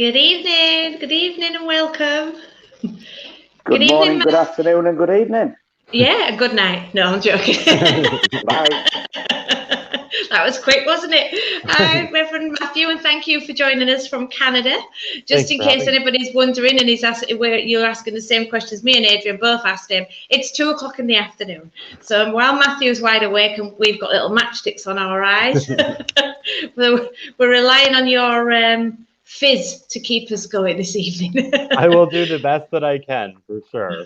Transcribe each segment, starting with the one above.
Good evening and welcome. Good morning, good afternoon and good evening. Yeah, good night. No, I'm joking. Bye. That was quick, wasn't it? Hi, Reverend Matthew, and thank you for joining us from Canada. Just in case anybody's wondering, and you're asking the same questions me and Adrian both asked him, it's 2:00 in the afternoon. So while Matthew's wide awake and we've got little matchsticks on our eyes, we're relying on your fizz to keep us going this evening. I will do the best that I can, for sure.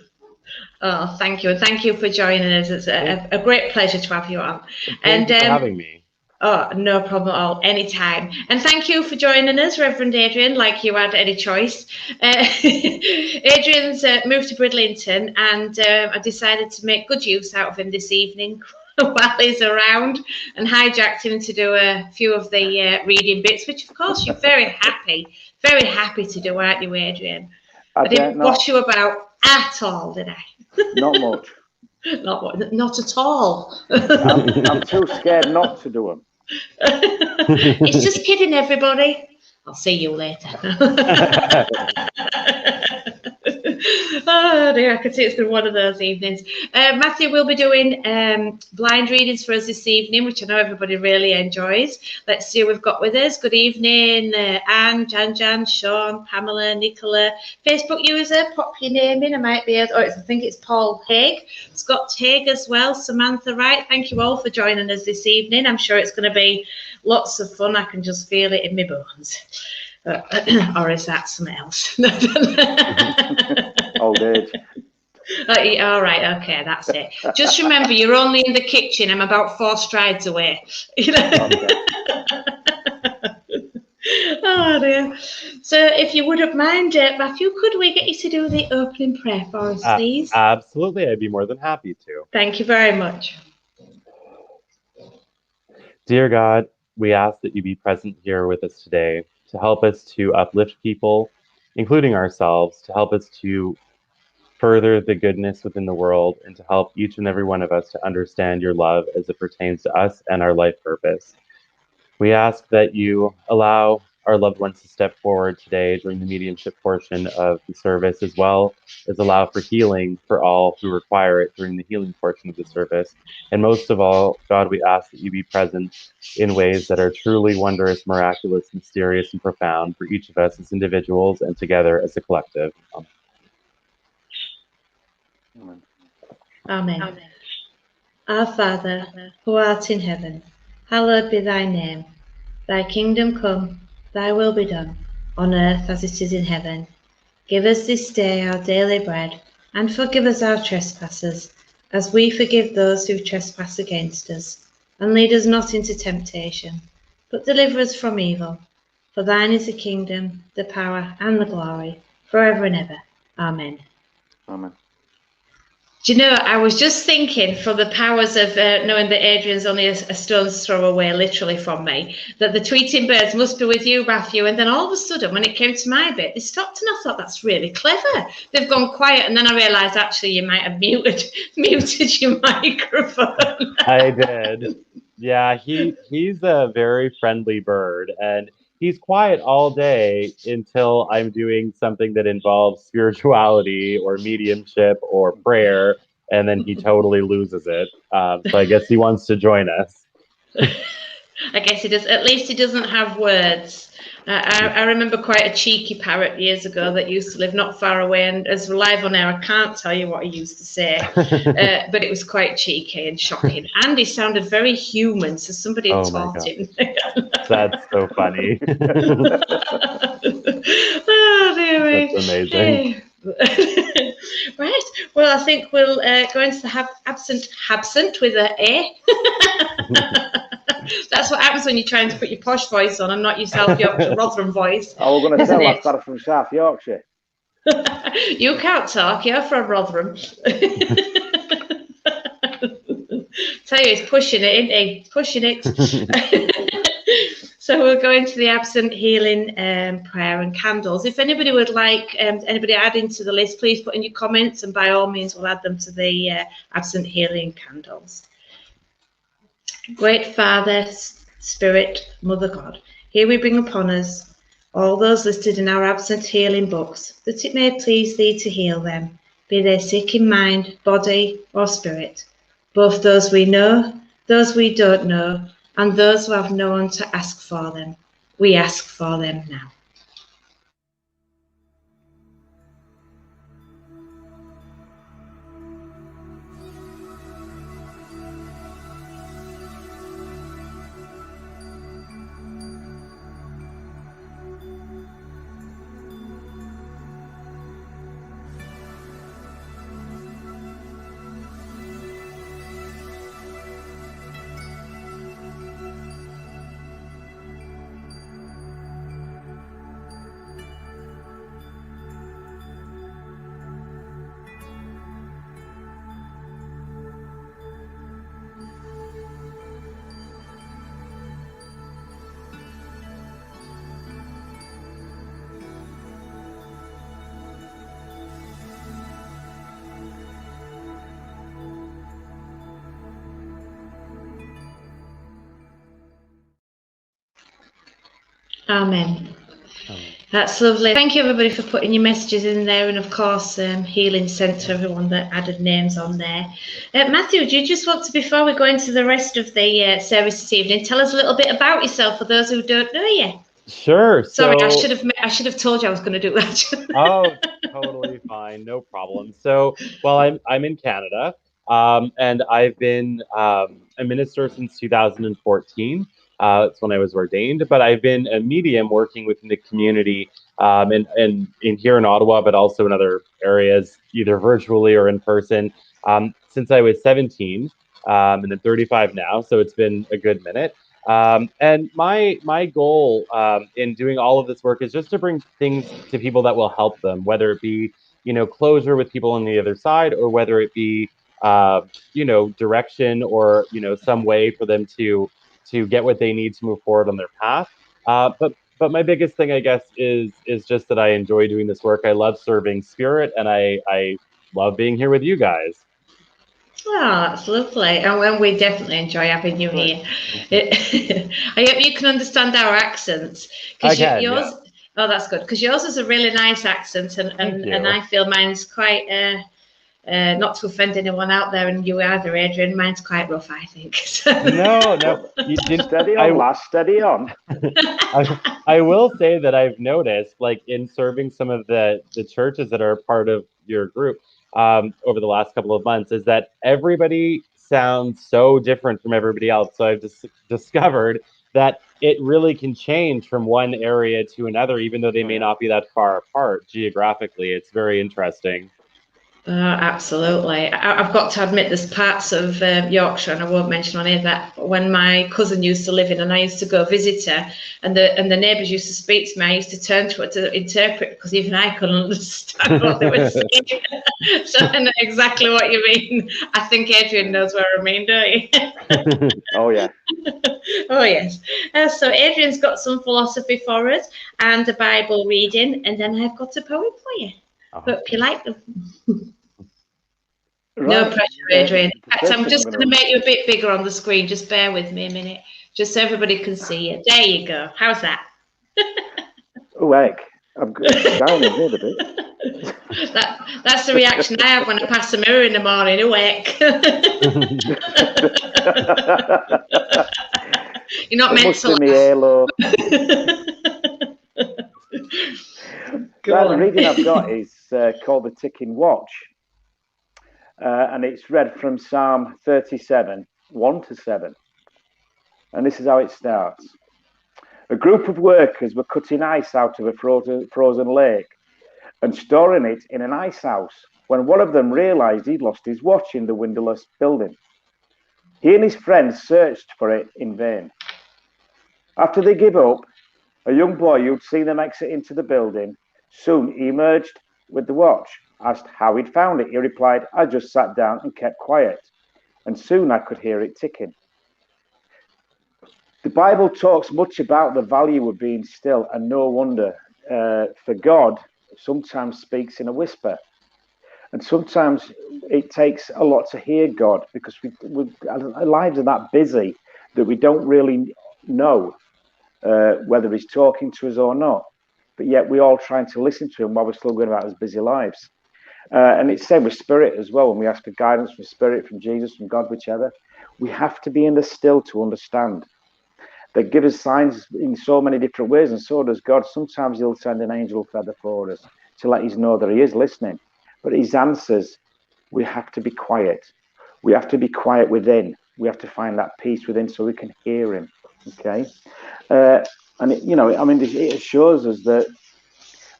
Oh, thank you. And thank you for joining us. It's a great pleasure to have you on. Thank you for having me. Oh, no problem at all. Anytime. And thank you for joining us, Reverend Adrian, like you had any choice. Adrian's moved to Bridlington, and I decided to make good use out of him this evening while he's around, and hijacked him to do a few of the reading bits, which, of course, you're very happy to do, aren't you, Adrian? I didn't wash you about at all, did I? Not much. Not at all. I'm too scared not to do them. He's just kidding, everybody. I'll see you later. Oh dear, I can see it's been one of those evenings. Matthew will be doing blind readings for us this evening, which I know everybody really enjoys. Let's see who we've got with us. Good evening, Anne, Jan, Sean, Pamela, Nicola. Facebook user, pop your name in. I think it's Paul Haig. Scott Haig as well. Samantha Wright. Thank you all for joining us this evening. I'm sure it's going to be lots of fun. I can just feel it in my bones. Or is that something else? Old age. All right, okay, that's it. Just remember, you're only in the kitchen. I'm about 4 strides away. Okay. Oh dear. So, if you wouldn't mind, Matthew, could we get you to do the opening prayer for us, please? Absolutely, I'd be more than happy to. Thank you very much. Dear God, we ask that you be present here with us today to help us to uplift people, including ourselves, to help us to further the goodness within the world, and to help each and every one of us to understand your love as it pertains to us and our life purpose. We ask that you allow our loved ones to step forward today during the mediumship portion of the service, as well as allow for healing for all who require it during the healing portion of the service. And most of all, God, we ask that you be present in ways that are truly wondrous, miraculous, mysterious, and profound for each of us as individuals and together as a collective. Amen. Amen. Our Father, who art in heaven, hallowed be thy name. Thy kingdom come, thy will be done, on earth as it is in heaven. Give us this day our daily bread, and forgive us our trespasses, as we forgive those who trespass against us. And lead us not into temptation, but deliver us from evil. For thine is the kingdom, the power, and the glory, forever and ever. Amen. Amen. Do you know, I was just thinking, for the powers of knowing that Adrian's only a stone's throw away, literally from me, that the tweeting birds must be with you, Matthew. And then all of a sudden, when it came to my bit, they stopped, and I thought, that's really clever. They've gone quiet, and then I realised, actually, you might have muted your microphone. I did. Yeah, he's a very friendly bird, and he's quiet all day until I'm doing something that involves spirituality or mediumship or prayer, and then he totally loses it. So I guess he wants to join us. I guess he does. At least he doesn't have words. I remember quite a cheeky parrot years ago that used to live not far away, and as live on air, I can't tell you what he used to say, but it was quite cheeky and shocking. And he sounded very human, so somebody had taught him. That's so funny. Oh, dear me. That's amazing. Right. Well, I think we'll go into the absent with an A. That's what happens when you're trying to put your posh voice on and not your South Yorkshire Rotherham voice. Oh, we're going to tell I've got it from South Yorkshire. You can't talk, you're from Rotherham. Tell you, he's pushing it, isn't he? Pushing it. So we'll go into the absent healing prayer and candles. If anybody would like anybody adding to the list, please put in your comments, and by all means we'll add them to the absent healing candles. Great Father, Spirit, Mother God, here we bring upon us all those listed in our absent healing books, that it may please thee to heal them, be they sick in mind, body, or spirit, both those we know, those we don't know, and those who have no one to ask for them. We ask for them now. Amen. That's lovely. Thank you, everybody, for putting your messages in there. And, of course, healing sent to everyone that added names on there. Matthew, do you just want to, before we go into the rest of the service this evening, tell us a little bit about yourself for those who don't know you? Sure. Sorry, I should have told you I was going to do that. Oh, totally fine. No problem. So, well, I'm in Canada, and I've been a minister since 2014. That's when I was ordained, but I've been a medium working within the community, and in here in Ottawa, but also in other areas, either virtually or in person, since I was 17, and then 35 now. So it's been a good minute. And my goal in doing all of this work is just to bring things to people that will help them, whether it be, closure with people on the other side, or whether it be, direction, or, some way for them to get what they need to move forward on their path. But my biggest thing, I guess, is just that I enjoy doing this work. I love serving Spirit, and I love being here with you guys. Oh, that's lovely. And we definitely enjoy having you here. I hope you can understand our accents. I can, yours, yeah. Oh, that's good. Because yours is a really nice accent, and I feel mine's quite, not to offend anyone out there, and you either, Adrian, mine's quite rough, I think. No. Steady on, lass, steady on. I will say that I've noticed, like, in serving some of the churches that are part of your group over the last couple of months, is that everybody sounds so different from everybody else. So I've just discovered that it really can change from one area to another, even though they may not be that far apart geographically. It's very interesting. Absolutely. I've got to admit, there's parts of Yorkshire, and I won't mention on here, that when my cousin used to live in, and I used to go visit her, and the neighbours used to speak to me, I used to turn to her to interpret, because even I couldn't understand what they were saying. So I know exactly what you mean. I think Adrian knows what I mean, don't you? Oh, yeah. Oh, yes. So Adrian's got some philosophy for us and a Bible reading, and then I've got a poem for you. Hope you like them. Right. No pressure, Adrian. In fact, I'm just going to make you a bit bigger on the screen. Just bear with me a minute, just so everybody can see it. There you go. How's that? Oh, heck. I'm down in here a bit. That's the reaction I have when I pass the mirror in the morning. Oh, heck. You're not meant to laugh. The reading I've got is called The Ticking Watch. And it's read from Psalm 37, 1-7. And this is how it starts. A group of workers were cutting ice out of a frozen lake and storing it in an ice house when one of them realized he'd lost his watch in the windowless building. He and his friends searched for it in vain. After they gave up, a young boy who'd seen them exit into the building soon emerged with the watch. Asked how he'd found it, he replied, I just sat down and kept quiet, and soon I could hear it ticking. The Bible talks much about the value of being still, and no wonder, for God sometimes speaks in a whisper. And sometimes it takes a lot to hear God, because our lives are that busy that we don't really know whether he's talking to us or not. but yet we're all trying to listen to him while we're still going about our busy lives. And it's same with spirit as well. When we ask for guidance from spirit, from Jesus, from God, whichever, we have to be in the still to understand. They give us signs in so many different ways, and so does God. Sometimes he'll send an angel feather for us to let us know that he is listening. But his answers, we have to be quiet. We have to be quiet within. We have to find that peace within so we can hear him. Okay? And it assures us that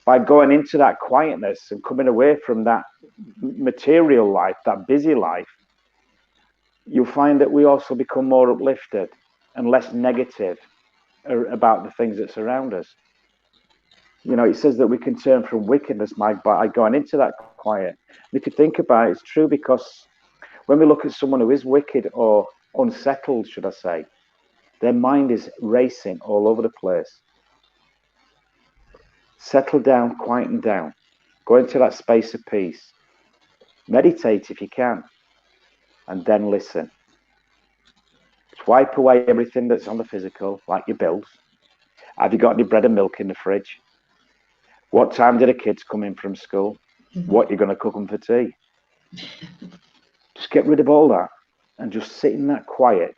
by going into that quietness and coming away from that material life, that busy life, you'll find that we also become more uplifted and less negative about the things that surround us. It says that we can turn from wickedness by going into that quiet. And if you think about it, it's true, because when we look at someone who is wicked or unsettled, should I say, their mind is racing all over the place. Settle down, quieten down, go into that space of peace. Meditate if you can, and then listen. Wipe away everything that's on the physical, like your bills. Have you got any bread and milk in the fridge? What time do the kids come in from school? What are you going to cook them for tea? Just get rid of all that and just sit in that quiet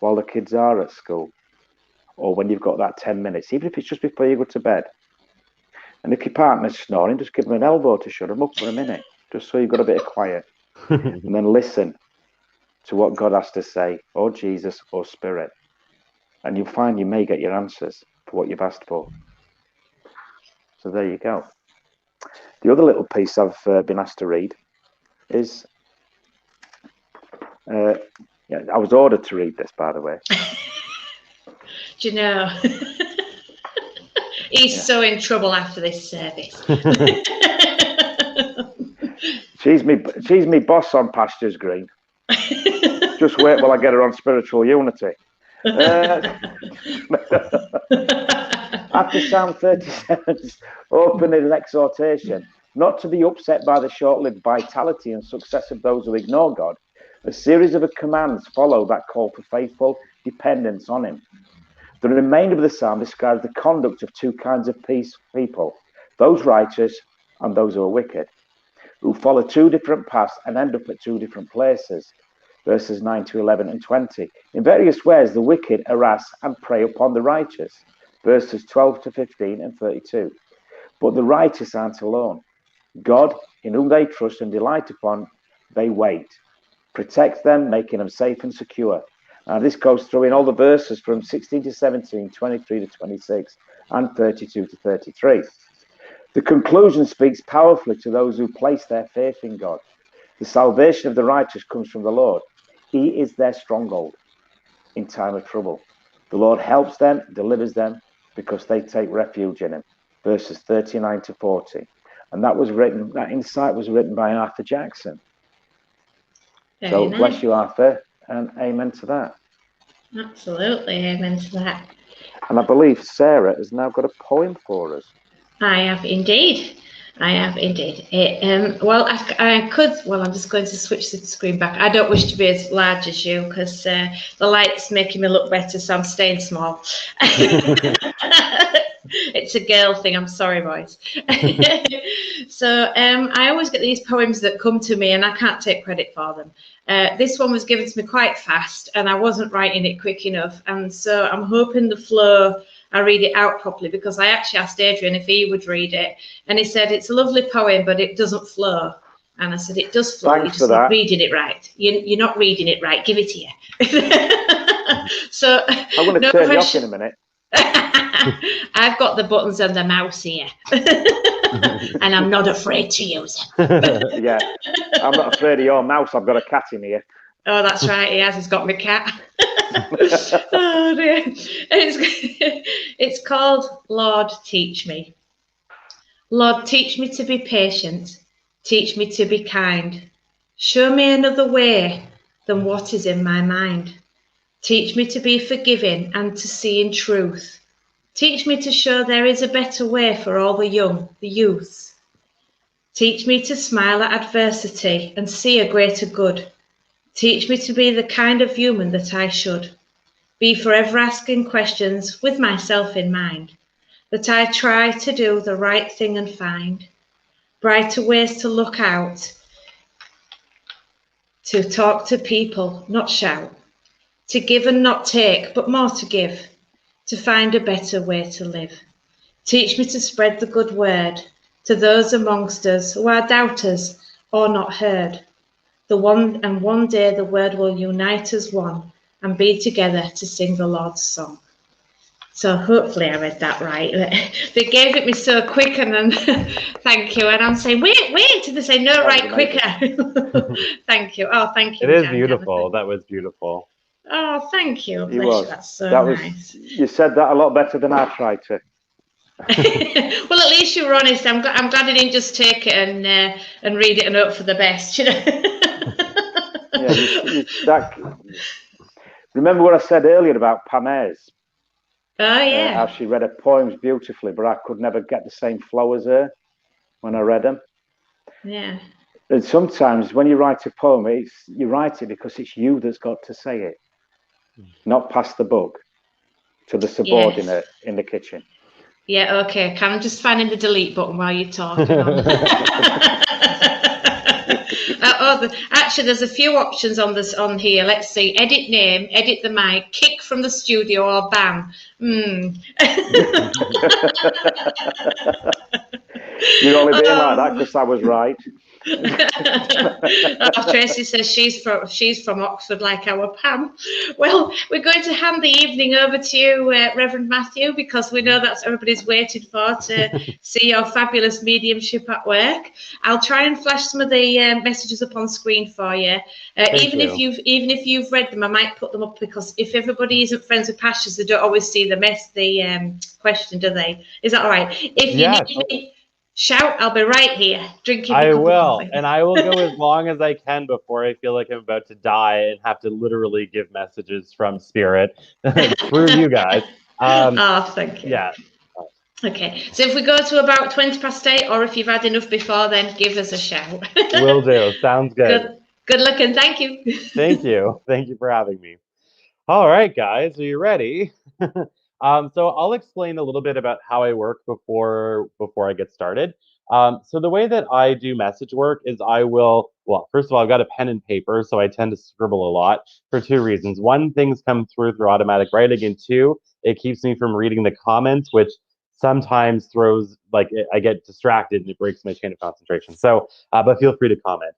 while the kids are at school, or when you've got that 10 minutes, even if it's just before you go to bed. And if your partner's snoring, just give them an elbow to shut them up for a minute, just so you've got a bit of quiet. And then listen to what God has to say, or Jesus, or Spirit. And you'll find you may get your answers for what you've asked for. So there you go. The other little piece I've been asked to read is, I was ordered to read this, by the way. Do you know, he's so in trouble after this service. She's me boss on Pastures Green. Just wait while I get her on Spiritual Unity. After Psalm 37's opening and exhortation, not to be upset by the short-lived vitality and success of those who ignore God, a series of commands follow that call for faithful dependence on him. The remainder of the psalm describes the conduct of two kinds of people, those righteous and those who are wicked, who follow two different paths and end up at two different places. Verses 9 to 11 and 20. In various ways, the wicked harass and prey upon the righteous. Verses 12 to 15 and 32. But the righteous aren't alone. God, in whom they trust and delight upon, they wait. Protects them, making them safe and secure. This goes through in all the verses from 16 to 17, 23 to 26, and 32 to 33. The conclusion speaks powerfully to those who place their faith in God. The salvation of the righteous comes from the Lord. He is their stronghold in time of trouble. The Lord helps them, delivers them, because they take refuge in him. Verses 39 to 40. And that insight was written by Arthur Jackson. So Amen. bless you, Arthur, and amen to that. Absolutely, amen to that. And I believe Sarah has now got a poem for us. I have indeed. I'm just going to switch the screen back. I don't wish to be as large as you because the light's making me look better, so I'm staying small. It's a girl thing. I'm sorry, boys. So I always get these poems that come to me and I can't take credit for them. This one was given to me quite fast and I wasn't writing it quick enough. And so I'm hoping the flow, I read it out properly, because I actually asked Adrian if he would read it. And he said, it's a lovely poem, but it doesn't flow. And I said, it does flow. Thanks You're just not reading it right. You're not reading it right. Give it here. So I'm going to turn you off in a minute. I've got the buttons and the mouse here. And I'm not afraid to use them. Yeah, I'm not afraid of your mouse. I've got a cat in here. Oh, that's right. He has. He's got my cat. Oh, dear. It's called Lord, Teach Me. Lord, teach me to be patient. Teach me to be kind. Show me another way than what is in my mind. Teach me to be forgiving and to see in truth. Teach me to show there is a better way for all the young, the youths. Teach me to smile at adversity and see a greater good. Teach me to be the kind of human that I should. Be forever asking questions with myself in mind. that I try to do the right thing and find brighter ways to look out, to talk to people, not shout, to give and not take, but more to give, to find a better way to live. Teach me to spread the good word to those amongst us who are doubters or not heard. One day the word will unite as one and be together to sing the Lord's song. So hopefully I read that right. They gave it me so quick, and then thank you. And I'm saying, wait, did they say no, right quicker? Thank you. Oh, thank you. It is beautiful. That was beautiful. Oh, thank you. It was. That's so nice. You said that a lot better than I tried to. Well, at least you were honest. I'm glad I didn't just take it and read it and hope for the best. You know. Remember what I said earlier about Pamez? Oh yeah. How she read her poems beautifully, but I could never get the same flow as her when I read them. Yeah. And sometimes when you write a poem, you write it because it's you that's got to say it, not pass the book to the subordinate in the kitchen. Yeah, okay. I'm just finding the delete button while you're talking. Actually, there's a few options on here. Let's see. Edit name, edit the mic, kick from the studio, or ban. You're only being like that because I was right. Tracy says she's from Oxford, like our Pam. Well, we're going to hand the evening over to you, Reverend Matthew, because we know that's everybody's waiting for, to see your fabulous mediumship at work. I'll try and flash some of the messages up on screen for you. Even if you've read them, I might put them up, because if everybody isn't friends with pastors, they don't always see the question, do they? Is that all right? If you need me, shout, I'll be right here drinking. I will, and I will go as long as I can before I feel like I'm about to die and have to literally give messages from spirit through you guys. Thank you. Yeah. Okay, so if we go to about 8:20, or if you've had enough before, then give us a shout. Will do. Sounds good. Good luck, and thank you. Thank you. Thank you for having me. All right, guys, are you ready? So I'll explain a little bit about how I work before I get started. So the way that I do message work is first of all, I've got a pen and paper, so I tend to scribble a lot for two reasons. One, things come through automatic writing, and two, it keeps me from reading the comments, which sometimes throws, I get distracted and it breaks my chain of concentration. So, but feel free to comment.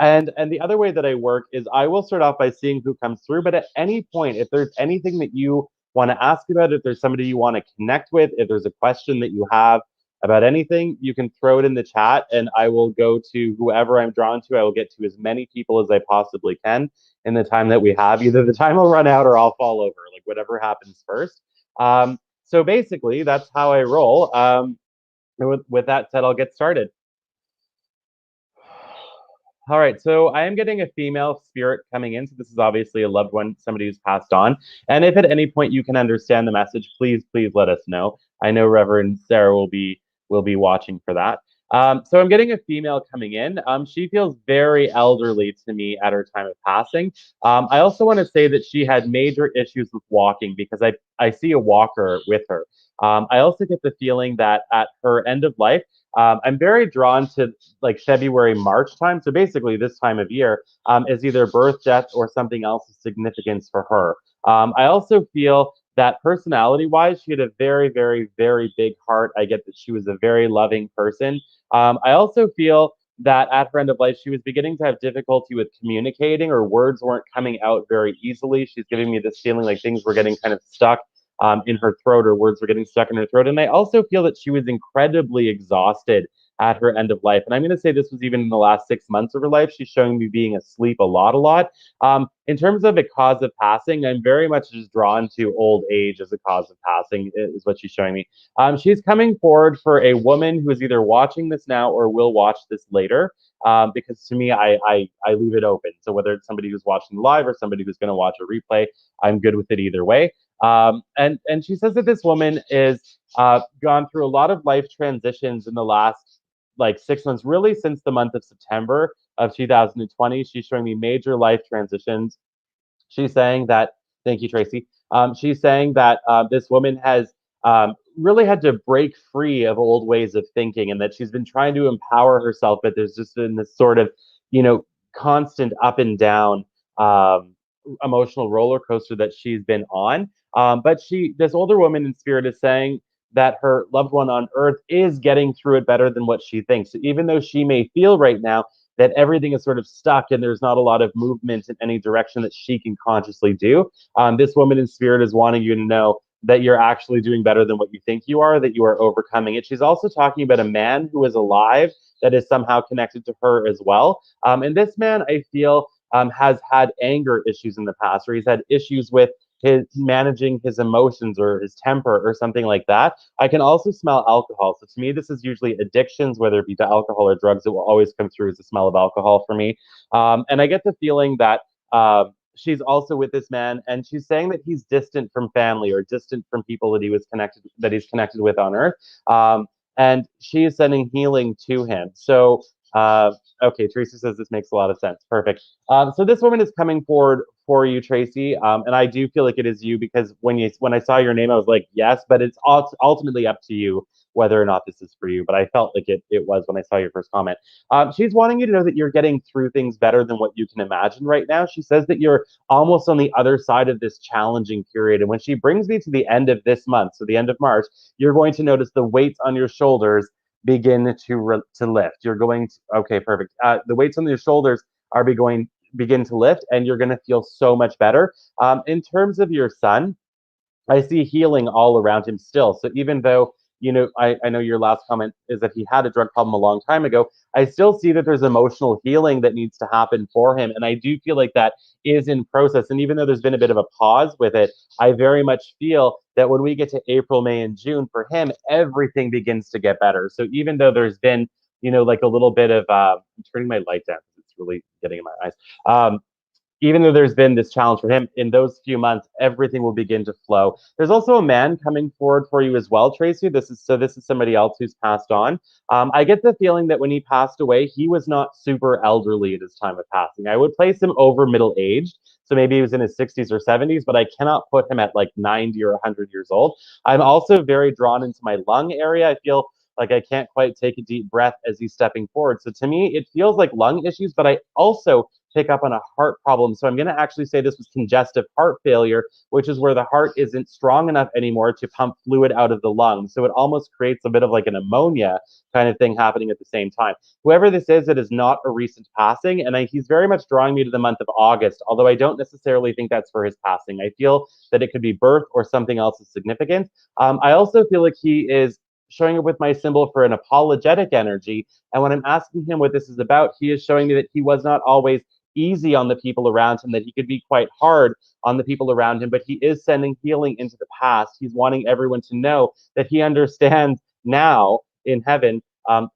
And the other way that I work is I will start off by seeing who comes through, but at any point, if there's anything that you want to ask about, if there's somebody you want to connect with, if there's a question that you have about anything, you can throw it in the chat and I will go to whoever I'm drawn to. I will get to as many people as I possibly can in the time that we have. Either the time will run out or I'll fall over, like whatever happens first. So basically, that's how I roll. With that said, I'll get started. All right, so I am getting a female spirit coming in. So this is obviously a loved one, somebody who's passed on. And if at any point you can understand the message, please let us know. I know Reverend Sarah will be watching for that. So I'm getting a female coming in. She feels very elderly to me at her time of passing. I also want to say that she had major issues with walking, because I see a walker with her. I also get the feeling that at her end of life, I'm very drawn to like February, March time. So basically this time of year is either birth, death, or something else of significance for her. I also feel that personality-wise, she had a very, very, very big heart. I get that she was a very loving person. I also feel that at her end of life, she was beginning to have difficulty with communicating, or words weren't coming out very easily. She's giving me this feeling like things were getting kind of stuck in her throat, or words were getting stuck in her throat. And I also feel that she was incredibly exhausted at her end of life. And I'm going to say this was even in the last 6 months of her life. She's showing me being asleep a lot. In terms of a cause of passing, I'm very much just drawn to old age as a cause of passing, is what she's showing me. She's coming forward for a woman who is either watching this now or will watch this later. Because to me, I leave it open. So whether it's somebody who's watching live or somebody who's going to watch a replay, I'm good with it either way. And she says that this woman is gone through a lot of life transitions in the last 6 months, really since the month of September of 2020. She's showing me major life transitions. She's saying that, thank you, Tracy. She's saying that this woman has really had to break free of old ways of thinking, and that she's been trying to empower herself, but there's just been this sort of, constant up and down um, emotional roller coaster that she's been on. But this older woman in spirit is saying that her loved one on earth is getting through it better than what she thinks. So even though she may feel right now that everything is sort of stuck and there's not a lot of movement in any direction that she can consciously do, this woman in spirit is wanting you to know that you're actually doing better than what you think you are, that you are overcoming it. She's also talking about a man who is alive that is somehow connected to her as well. And this man, I feel, has had anger issues in the past, or he's had issues with his managing his emotions or his temper or something like that. I can also smell alcohol. So to me, this is usually addictions, whether it be to alcohol or drugs. It will always come through as the smell of alcohol for me. And I get the feeling that she's also with this man, and she's saying that he's distant from family or distant from people that he's connected with on earth. And she is sending healing to him. So okay, Tracy says this makes a lot of sense. Perfect. So this woman is coming forward for you, Tracy, and I do feel like it is you, because when I saw your name, I was like, yes, but it's ultimately up to you whether or not this is for you. But I felt like it was when I saw your first comment. She's wanting you to know that you're getting through things better than what you can imagine right now. She says that you're almost on the other side of this challenging period, and when she brings me to the end of this month, so the end of March, you're going to notice the weights on your shoulders begin to lift. You're going to, okay, perfect. The weights on your shoulders are begin to lift, and you're going to feel so much better. In terms of your son, I see healing all around him still. So even though, I know your last comment is that he had a drug problem a long time ago, I still see that there's emotional healing that needs to happen for him. And I do feel like that is in process. And even though there's been a bit of a pause with it, I very much feel that when we get to April, May, and June for him, everything begins to get better. So even though there's been, like a little bit of, I'm turning my light down because it's really getting in my eyes. Even though there's been this challenge for him, in those few months, everything will begin to flow. There's also a man coming forward for you as well, Tracy. This is somebody else who's passed on. I get the feeling that when he passed away, he was not super elderly at his time of passing. I would place him over middle aged. So maybe he was in his 60s or 70s, but I cannot put him at like 90 or 100 years old. I'm also very drawn into my lung area. I feel like I can't quite take a deep breath as he's stepping forward. So to me, it feels like lung issues, but I also pick up on a heart problem. So I'm going to actually say this was congestive heart failure, which is where the heart isn't strong enough anymore to pump fluid out of the lungs. So it almost creates a bit of like an ammonia kind of thing happening at the same time. Whoever this is, it is not a recent passing, and he's very much drawing me to the month of August, although I don't necessarily think that's for his passing. I feel that it could be birth or something else is significant. I also feel like he is showing up with my symbol for an apologetic energy. And when I'm asking him what this is about, he is showing me that he was not always easy on the people around him, that he could be quite hard on the people around him, but he is sending healing into the past. He's wanting everyone to know that he understands now in heaven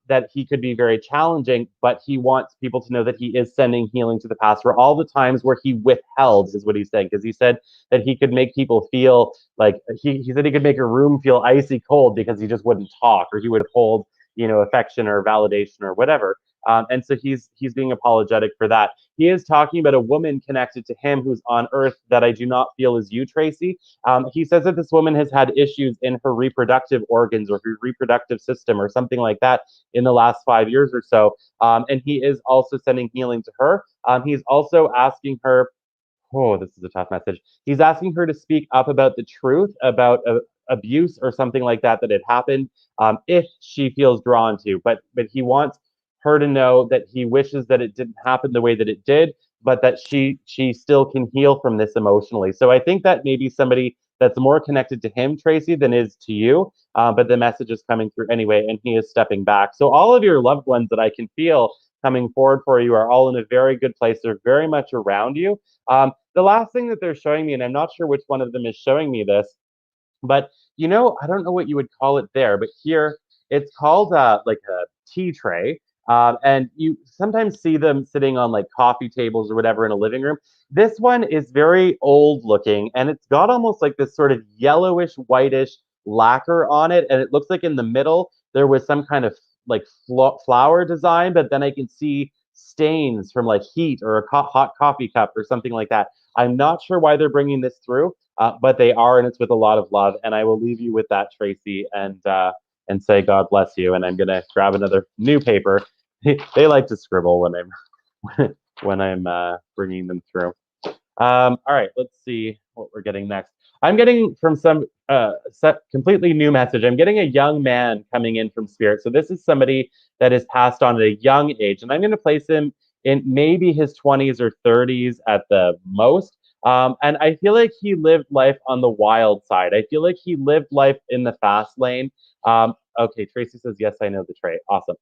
that he could be very challenging, but he wants people to know that he is sending healing to the past for all the times where he withheld, is what he's saying, because he said that he could make people feel like, he said he could make a room feel icy cold because he just wouldn't talk, or he would hold, affection or validation or whatever. And so he's being apologetic for that. He is talking about a woman connected to him who's on earth that I do not feel is you, Tracy. He says that this woman has had issues in her reproductive organs or her reproductive system or something like that in the last 5 years or so. And he is also sending healing to her. He's also asking her, oh, this is a tough message. He's asking her to speak up about the truth about abuse or something like that had happened, if she feels drawn to. But he wants her to know that he wishes that it didn't happen the way that it did, but that she still can heal from this emotionally. So I think that maybe somebody that's more connected to him, Tracy, than is to you. But the message is coming through anyway, and he is stepping back. So all of your loved ones that I can feel coming forward for you are all in a very good place. They're very much around you. The last thing that they're showing me, and I'm not sure which one of them is showing me this, but I don't know what you would call it there, but here it's called like a tea tray. And you sometimes see them sitting on like coffee tables or whatever in a living room. This one is very old looking, and it's got almost like this sort of yellowish, whitish lacquer on it. And it looks like in the middle there was some kind of like flower design, but then I can see stains from like heat or a hot coffee cup or something like that. I'm not sure why they're bringing this through, but they are, and it's with a lot of love. And I will leave you with that, Tracy, and say God bless you. And I'm gonna grab another new paper. They like to scribble when I'm when I'm bringing them through. All right, let's see what we're getting next. I'm getting from some completely new message. I'm getting a young man coming in from Spirit. So this is somebody that is passed on at a young age, and I'm going to place him in maybe his 20s or 30s at the most. And I feel like he lived life on the wild side. I feel like he lived life in the fast lane. Okay, Tracy says, yes, I know the trait. Awesome.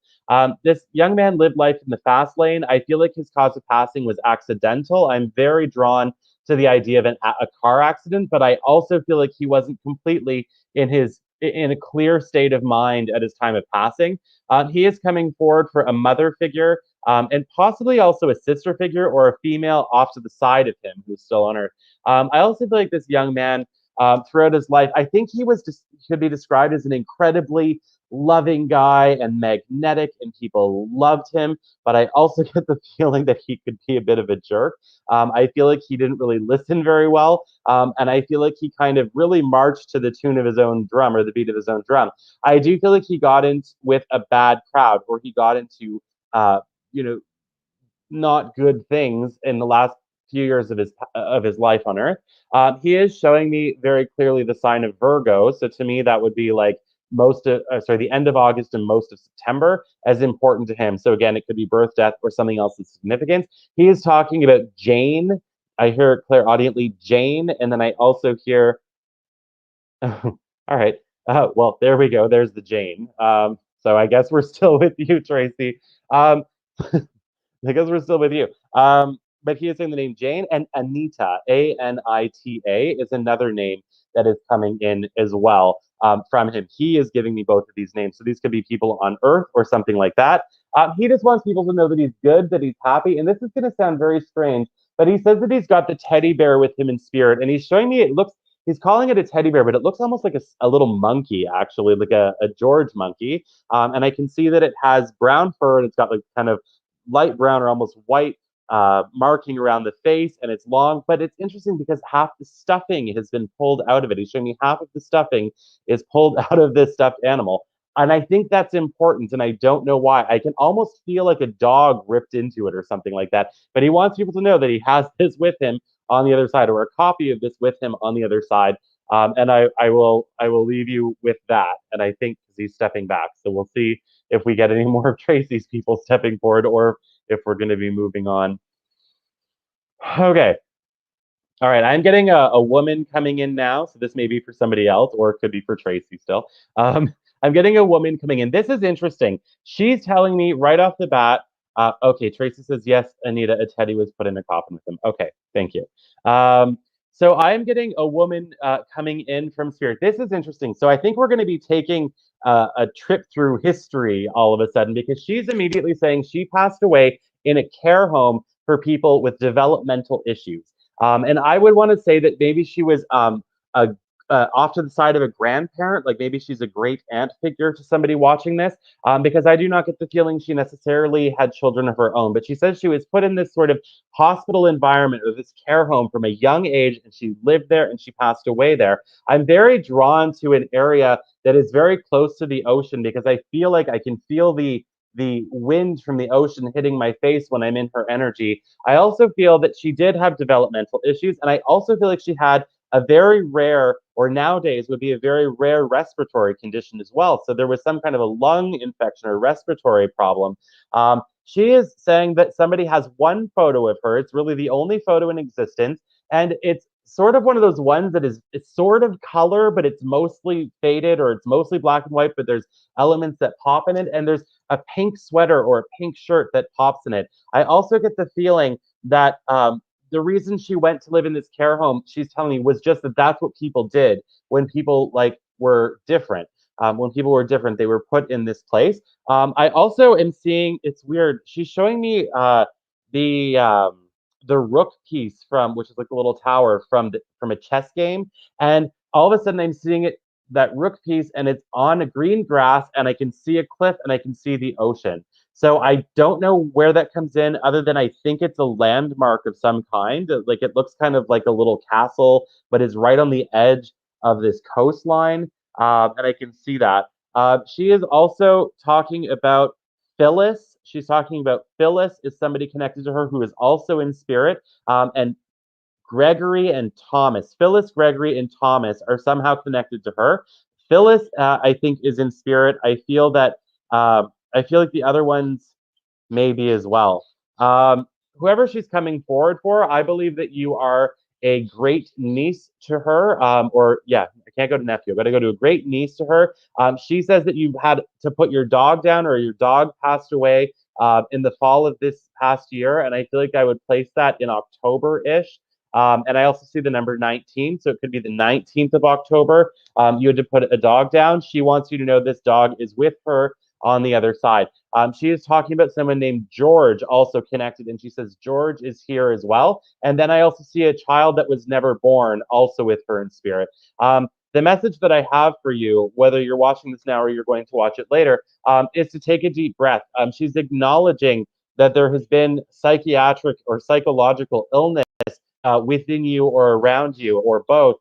This young man lived life in the fast lane. I feel like his cause of passing was accidental. I'm very drawn to the idea of a car accident, but I also feel like he wasn't completely in a clear state of mind at his time of passing. He is coming forward for a mother figure, and possibly also a sister figure or a female off to the side of him who's still on earth. I also feel like this young man, throughout his life, I think he could be described as an incredibly loving guy and magnetic, and people loved him. But I also get the feeling that he could be a bit of a jerk. I feel like he didn't really listen very well, and I feel like he kind of really marched to the tune of his own drum or the beat of his own drum. I do feel like he got in with a bad crowd, or he got into, you know, not good things in the last few years of his life on Earth. He is showing me very clearly the sign of Virgo, so to me that would be like the end of August and most of September as important to him. So again, it could be birth, death, or something else of significance. He is talking about Jane. I hear clairaudiently Jane, and then I also hear. All right. Well, there we go. There's the Jane. So I guess we're still with you, Tracy. Um, because we're still with you. But he is saying the name Jane, and Anita, Anita, is another name that is coming in as well from him. He is giving me both of these names. So these could be people on Earth or something like that. He just wants people to know that he's good, that he's happy. And this is going to sound very strange, but he says that he's got the teddy bear with him in spirit. And he's showing me, he's calling it a teddy bear, but it looks almost like a little monkey, actually, like a George monkey. And I can see that it has brown fur, and it's got like kind of light brown or almost white marking around the face, and it's long. But it's interesting because half the stuffing has been pulled out of it. He's showing me half of the stuffing is pulled out of this stuffed animal. And I think that's important, and I don't know why. I can almost feel like a dog ripped into it or something like that. But he wants people to know that he has this with him on the other side, or a copy of this with him on the other side. And I will leave you with that. And I think he's stepping back, so we'll see if we get any more of Tracy's people stepping forward, or if we're going to be moving on. Okay. All right, I'm getting a woman coming in now, so this may be for somebody else, or it could be for Tracy still. I'm getting a woman coming in. This is interesting. She's telling me right off the bat, okay, Tracy says, yes, Anita, a teddy was put in a coffin with him. Okay, thank you. So I'm getting a woman coming in from Spirit. This is interesting. So I think we're going to be taking a trip through history all of a sudden, because she's immediately saying she passed away in a care home for people with developmental issues. And I would want to say that maybe she was off to the side of a grandparent, like maybe she's a great aunt figure to somebody watching this, because I do not get the feeling she necessarily had children of her own. But she says she was put in this sort of hospital environment or this care home from a young age, and she lived there and she passed away there. I'm very drawn to an area that is very close to the ocean, because I feel like I can feel the wind from the ocean hitting my face when I'm in her energy. I also feel that she did have developmental issues, and I also feel like she had a very rare, or nowadays would be a very rare, respiratory condition as well. So there was some kind of a lung infection or respiratory problem. She is saying that somebody has one photo of her. It's really the only photo in existence, and it's sort of one of those ones that it's sort of color, but it's mostly faded, or it's mostly black and white, but there's elements that pop in it, and there's a pink sweater or a pink shirt that pops in it. I also get the feeling that the reason she went to live in this care home, she's telling me, was just that that's what people did when people were different. When people were different, they were put in this place. I also am seeing, it's weird, she's showing me the rook piece from, which is like a little tower from a chess game, and all of a sudden I'm seeing that rook piece, and it's on a green grass, and I can see a cliff, and I can see the ocean. So I don't know where that comes in, other than I think it's a landmark of some kind. Like it looks kind of like a little castle, but is right on the edge of this coastline, and I can see that. She is also talking about Phyllis. She's talking about Phyllis is somebody connected to her who is also in spirit, and Gregory and Thomas. Phyllis, Gregory, and Thomas are somehow connected to her. Phyllis, I think, is in spirit. I feel like the other ones maybe as well. Um, Whoever she's coming forward for, I believe that you are a great niece to her, or yeah, I can't go to nephew. I got to go to a great niece to her. She says that you had to put your dog down, or your dog passed away in the fall of this past year, and I feel like I would place that in October-ish. And I also see the number 19, so it could be the 19th of October. You had to put a dog down. She wants you to know this dog is with her on the other side. She is talking about someone named George, also connected, and she says George is here as well. And then I also see a child that was never born, also with her in spirit. The message that I have for you, whether you're watching this now or you're going to watch it later, is to take a deep breath. She's acknowledging that there has been psychiatric or psychological illness within you or around you or both.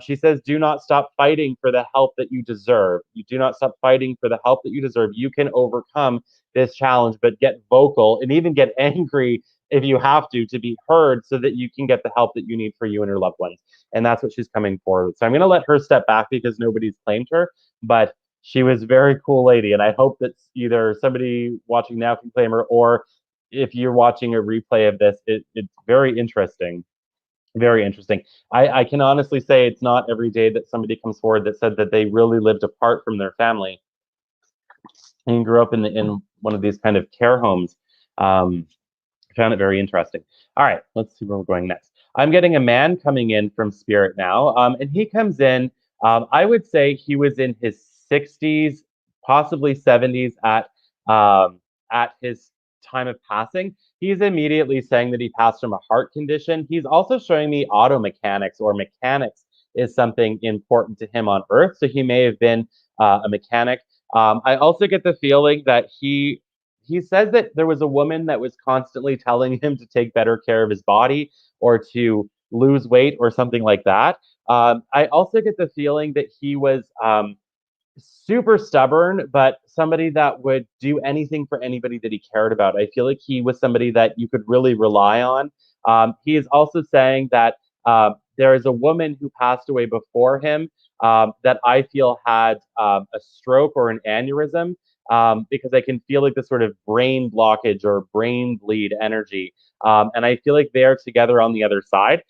She says, do not stop fighting for the help that you deserve. You do not stop fighting for the help that you deserve. You can overcome this challenge, but get vocal and even get angry if you have to be heard so that you can get the help that you need for you and your loved ones. And that's what she's coming forward with. So I'm going to let her step back because nobody's claimed her, but she was a very cool lady. And I hope that either somebody watching now can claim her, or if you're watching a replay of this, it's very interesting. Very interesting. I can honestly say it's not every day that somebody comes forward that said that they really lived apart from their family and grew up in one of these kind of care homes. I found it very interesting. All right, let's see where we're going next. I'm getting a man coming in from spirit now, and he comes in. I would say he was in his 60s, possibly 70s at his time of passing. He's immediately saying that he passed from a heart condition. He's also showing me auto mechanics, or mechanics is something important to him on Earth. So he may have been a mechanic. I also get the feeling that he says that there was a woman that was constantly telling him to take better care of his body or to lose weight or something like that. I also get the feeling that he was super stubborn, but somebody that would do anything for anybody that he cared about. I feel like he was somebody that you could really rely on. He is also saying that there is a woman who passed away before him that I feel had a stroke or an aneurysm, because I can feel like this sort of brain blockage or brain bleed energy. And I feel like they are together on the other side.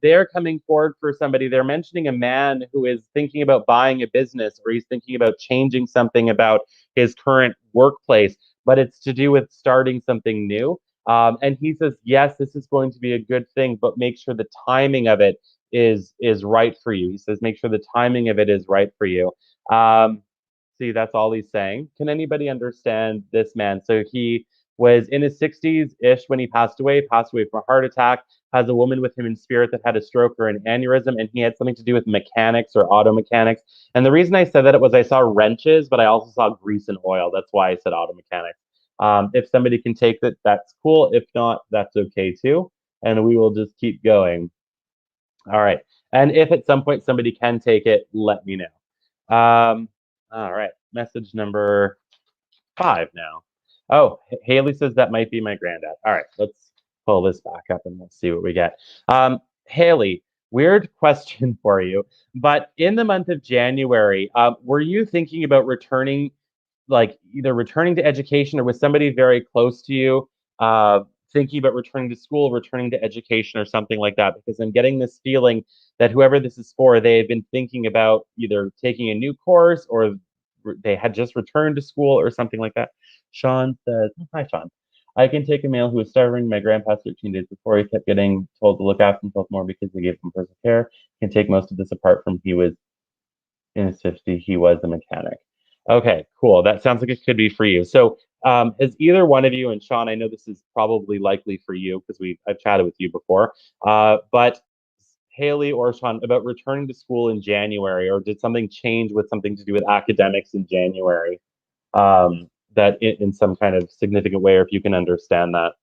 They're coming forward for somebody. They're mentioning a man who is thinking about buying a business, or he's thinking about changing something about his current workplace, but it's to do with starting something new. And he says, yes, this is going to be a good thing, but make sure the timing of it is right for you. He says, make sure the timing of it is right for you. See, that's all he's saying. Can anybody understand this man? So he was in his 60s-ish when he passed away from a heart attack, has a woman with him in spirit that had a stroke or an aneurysm, and he had something to do with mechanics or auto mechanics. And the reason I said that it was I saw wrenches, but I also saw grease and oil. That's why I said auto mechanics. If somebody can take that, that's cool. If not, that's okay too. And we will just keep going. All right. And if at some point somebody can take it, let me know. All right. Message number 5 now. Oh, Haley says that might be my granddad. All right. Let's pull this back up and let's see what we get. Haley, weird question for you, but in the month of January, were you thinking about returning, like either returning to education, or was somebody very close to you thinking about returning to school, returning to education, or something like that? Because I'm getting this feeling that whoever this is for, they have been thinking about either taking a new course, or they had just returned to school or something like that. Sean says, hi, Sean. I can take a male who was starving. My grandpa 13 days before, he kept getting told to look after himself more because they gave him personal care. Can take most of this apart from he was in his 50s. He was a mechanic. Okay, cool. That sounds like it could be for you. So has either one of you, and Sean, I know this is probably likely for you because I've chatted with you before, but Haley or Sean, about returning to school in January, or did something change with something to do with academics in January? that in some kind of significant way, or if you can understand that.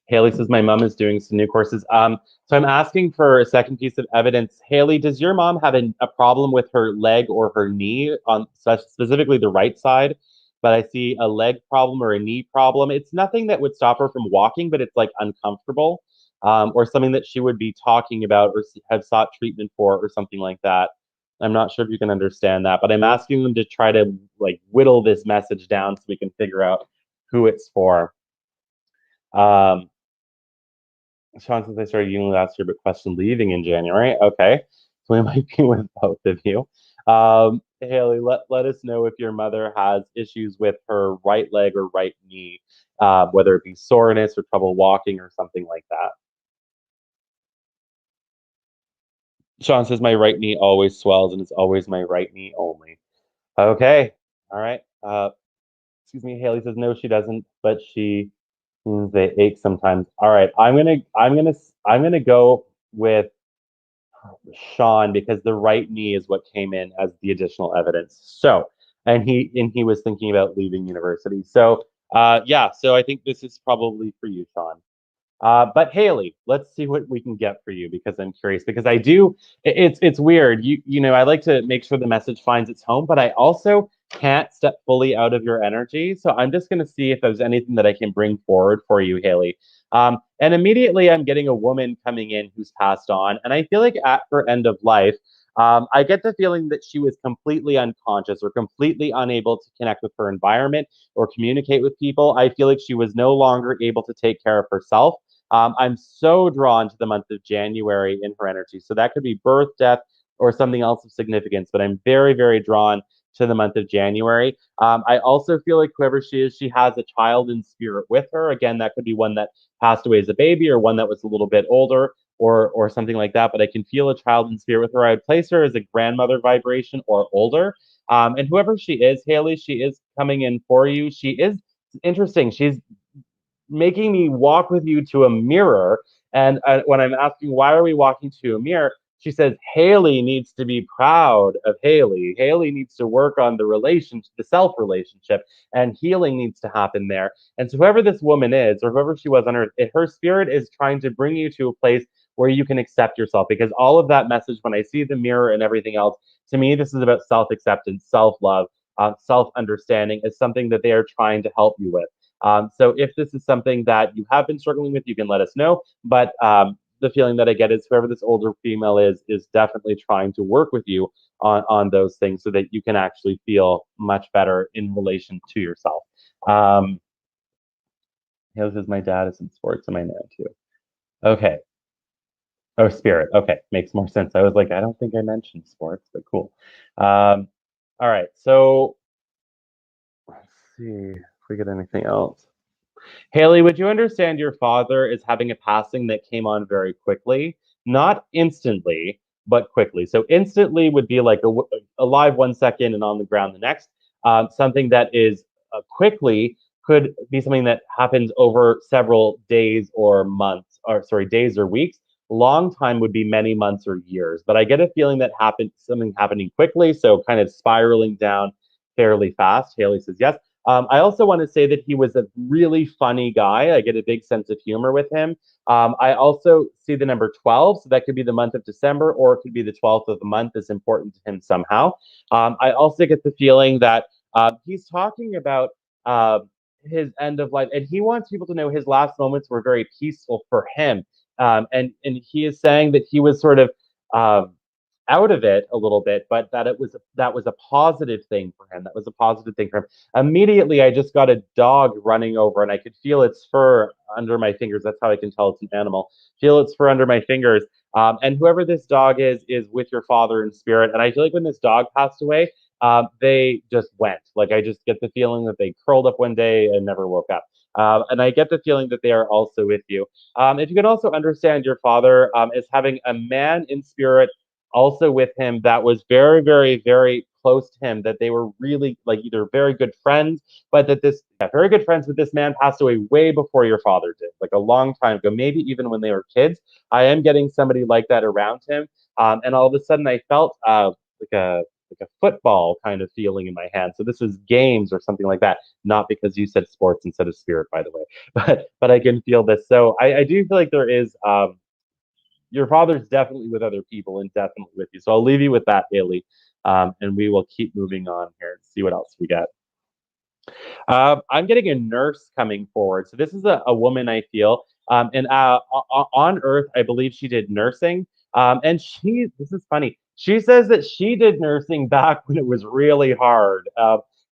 Haley says, my mom is doing some new courses. So I'm asking for a second piece of evidence. Haley, does your mom have a problem with her leg or her knee, on specifically the right side? But I see a leg problem or a knee problem. It's nothing that would stop her from walking, but it's like uncomfortable, or something that she would be talking about or have sought treatment for or something like that. I'm not sure if you can understand that, but I'm asking them to try to like whittle this message down so we can figure out who it's for. Sean says I started uni last year, but questioned leaving in January. Okay, so we might be with both of you. Haley, let us know if your mother has issues with her right leg or right knee, whether it be soreness or trouble walking or something like that. Sean says my right knee always swells and it's always my right knee only. Okay, all right. Excuse me. Haley says no, she doesn't, but they ache sometimes. All right, I'm gonna go with Sean because the right knee is what came in as the additional evidence. So, and he was thinking about leaving university. So, yeah. So I think this is probably for you, Sean. But Haley, let's see what we can get for you because I'm curious. Because I do, it's weird. You know, I like to make sure the message finds its home, but I also can't step fully out of your energy. So I'm just going to see if there's anything that I can bring forward for you, Haley. And immediately I'm getting a woman coming in who's passed on, and I feel like at her end of life. I get the feeling that she was completely unconscious or completely unable to connect with her environment or communicate with people. I feel like she was no longer able to take care of herself. I'm so drawn to the month of January in her energy. So that could be birth, death, or something else of significance. But I'm very, very drawn to the month of January. I also feel like whoever she is, she has a child in spirit with her. Again, that could be one that passed away as a baby or one that was a little bit older or something like that. But I can feel a child in spirit with her. I would place her as a grandmother vibration or older. And whoever she is, Haley, she is coming in for you. She is interesting. She's making me walk with you to a mirror. And when I'm asking, why are we walking to a mirror? She says, Haley needs to be proud of Haley. Haley needs to work on the self relationship, and healing needs to happen there. And so, whoever this woman is, or whoever she was on earth, her spirit is trying to bring you to a place where you can accept yourself. Because all of that message, when I see the mirror and everything else, to me, this is about self acceptance, self love, self understanding, is something that they are trying to help you with. So if this is something that you have been struggling with, you can let us know. But the feeling that I get is whoever this older female is definitely trying to work with you on those things so that you can actually feel much better in relation to yourself. This is my dad is in sports and my nan too. Okay. Oh, spirit. Okay, makes more sense. I was like, I don't think I mentioned sports, but cool. All right, so let's see if we get anything else. Haley, would you understand your father is having a passing that came on very quickly? Not instantly, but quickly. So instantly would be like alive 1 second and on the ground the next. Something that is quickly could be something that happens over several days or months, or sorry, days or weeks. Long time would be many months or years. But I get a feeling that something happening quickly, so kind of spiraling down fairly fast. Haley says yes. I also want to say that he was a really funny guy. I get a big sense of humor with him. I also see the number 12, so that could be the month of December, or it could be the 12th of the month is important to him somehow. I also get the feeling that he's talking about his end of life, and he wants people to know his last moments were very peaceful for him. And he is saying that he was sort of out of it a little bit, but that was a positive thing for him. That was a positive thing for him. Immediately, I just got a dog running over, and I could feel its fur under my fingers. That's how I can tell it's an animal. Feel its fur under my fingers. And whoever this dog is with your father in spirit. And I feel like when this dog passed away, they just went. Like I just get the feeling that they curled up one day and never woke up. And I get the feeling that they are also with you. If you can also understand your father is having a man in spirit also with him that was very, very, very close to him, that they were really like either very good friends, but that very good friends with this man passed away way before your father did, like a long time ago, maybe even when they were kids. I am getting somebody like that around him. And all of a sudden I felt like like a football kind of feeling in my hand. So this is games or something like that. Not because you said sports instead of spirit, by the way, but I can feel this. So I do feel like there is your father's definitely with other people and definitely with you. So I'll leave you with that, Haley, and we will keep moving on here and see what else we get. I'm getting a nurse coming forward. So this is a woman I feel, and on Earth, I believe she did nursing. And this is funny. She says that she did nursing back when it was really hard.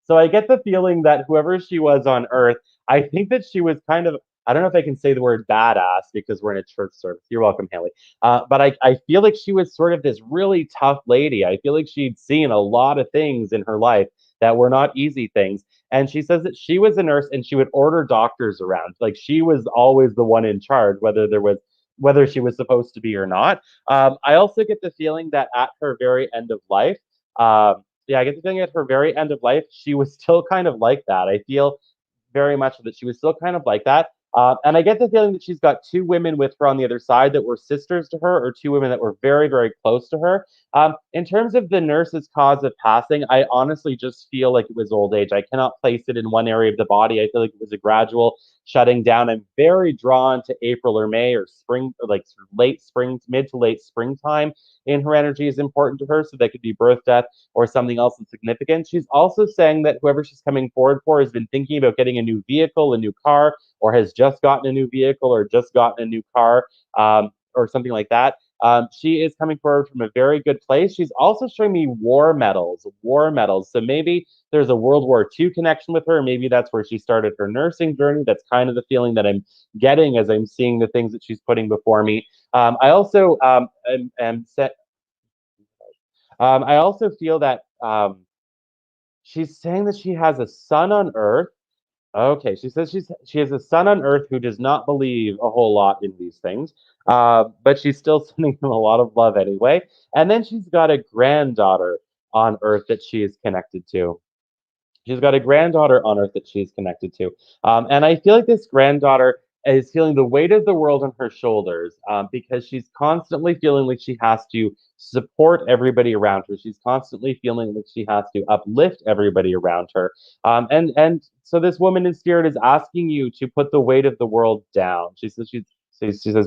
So I get the feeling that whoever she was on Earth, I think that she was kind of, I don't know if I can say the word badass because we're in a church service. You're welcome, Haley. But I feel like she was sort of this really tough lady. I feel like she'd seen a lot of things in her life that were not easy things. And she says that she was a nurse and she would order doctors around. Like she was always the one in charge, whether she was supposed to be or not. I also get the feeling that at her very end of life, I get the feeling at her very end of life, she was still kind of like that. I feel very much that she was still kind of like that. And I get the feeling that she's got two women with her on the other side that were sisters to her, or two women that were very, very close to her. In terms of the nurse's cause of passing, I honestly just feel like it was old age. I cannot place it in one area of the body. I feel like it was a gradual shutting down. I'm very drawn to April or May or spring, or like sort of late spring, mid to late springtime in her energy is important to her. So that could be birth, death, or something else that's significant. She's also saying that whoever she's coming forward for has been thinking about getting a new vehicle, a new car, or has just gotten a new vehicle or just gotten a new car, or something like that. She is coming forward from a very good place. She's also showing me war medals, war medals. So maybe there's a World War II connection with her. Maybe that's where she started her nursing journey. That's kind of the feeling that I'm getting as I'm seeing the things that she's putting before me. I also I also feel that she's saying that she has a son on Earth. Okay, she says she has a son on Earth who does not believe a whole lot in these things, but she's still sending him a lot of love anyway. And then she's got a granddaughter on Earth that she is connected to. She's got a granddaughter on Earth that she's connected to. And I feel like this granddaughter is feeling the weight of the world on her shoulders because she's constantly feeling like she has to support everybody around her. She's constantly feeling like she has to uplift everybody around her. And so this woman in spirit is asking you to put the weight of the world down. She says,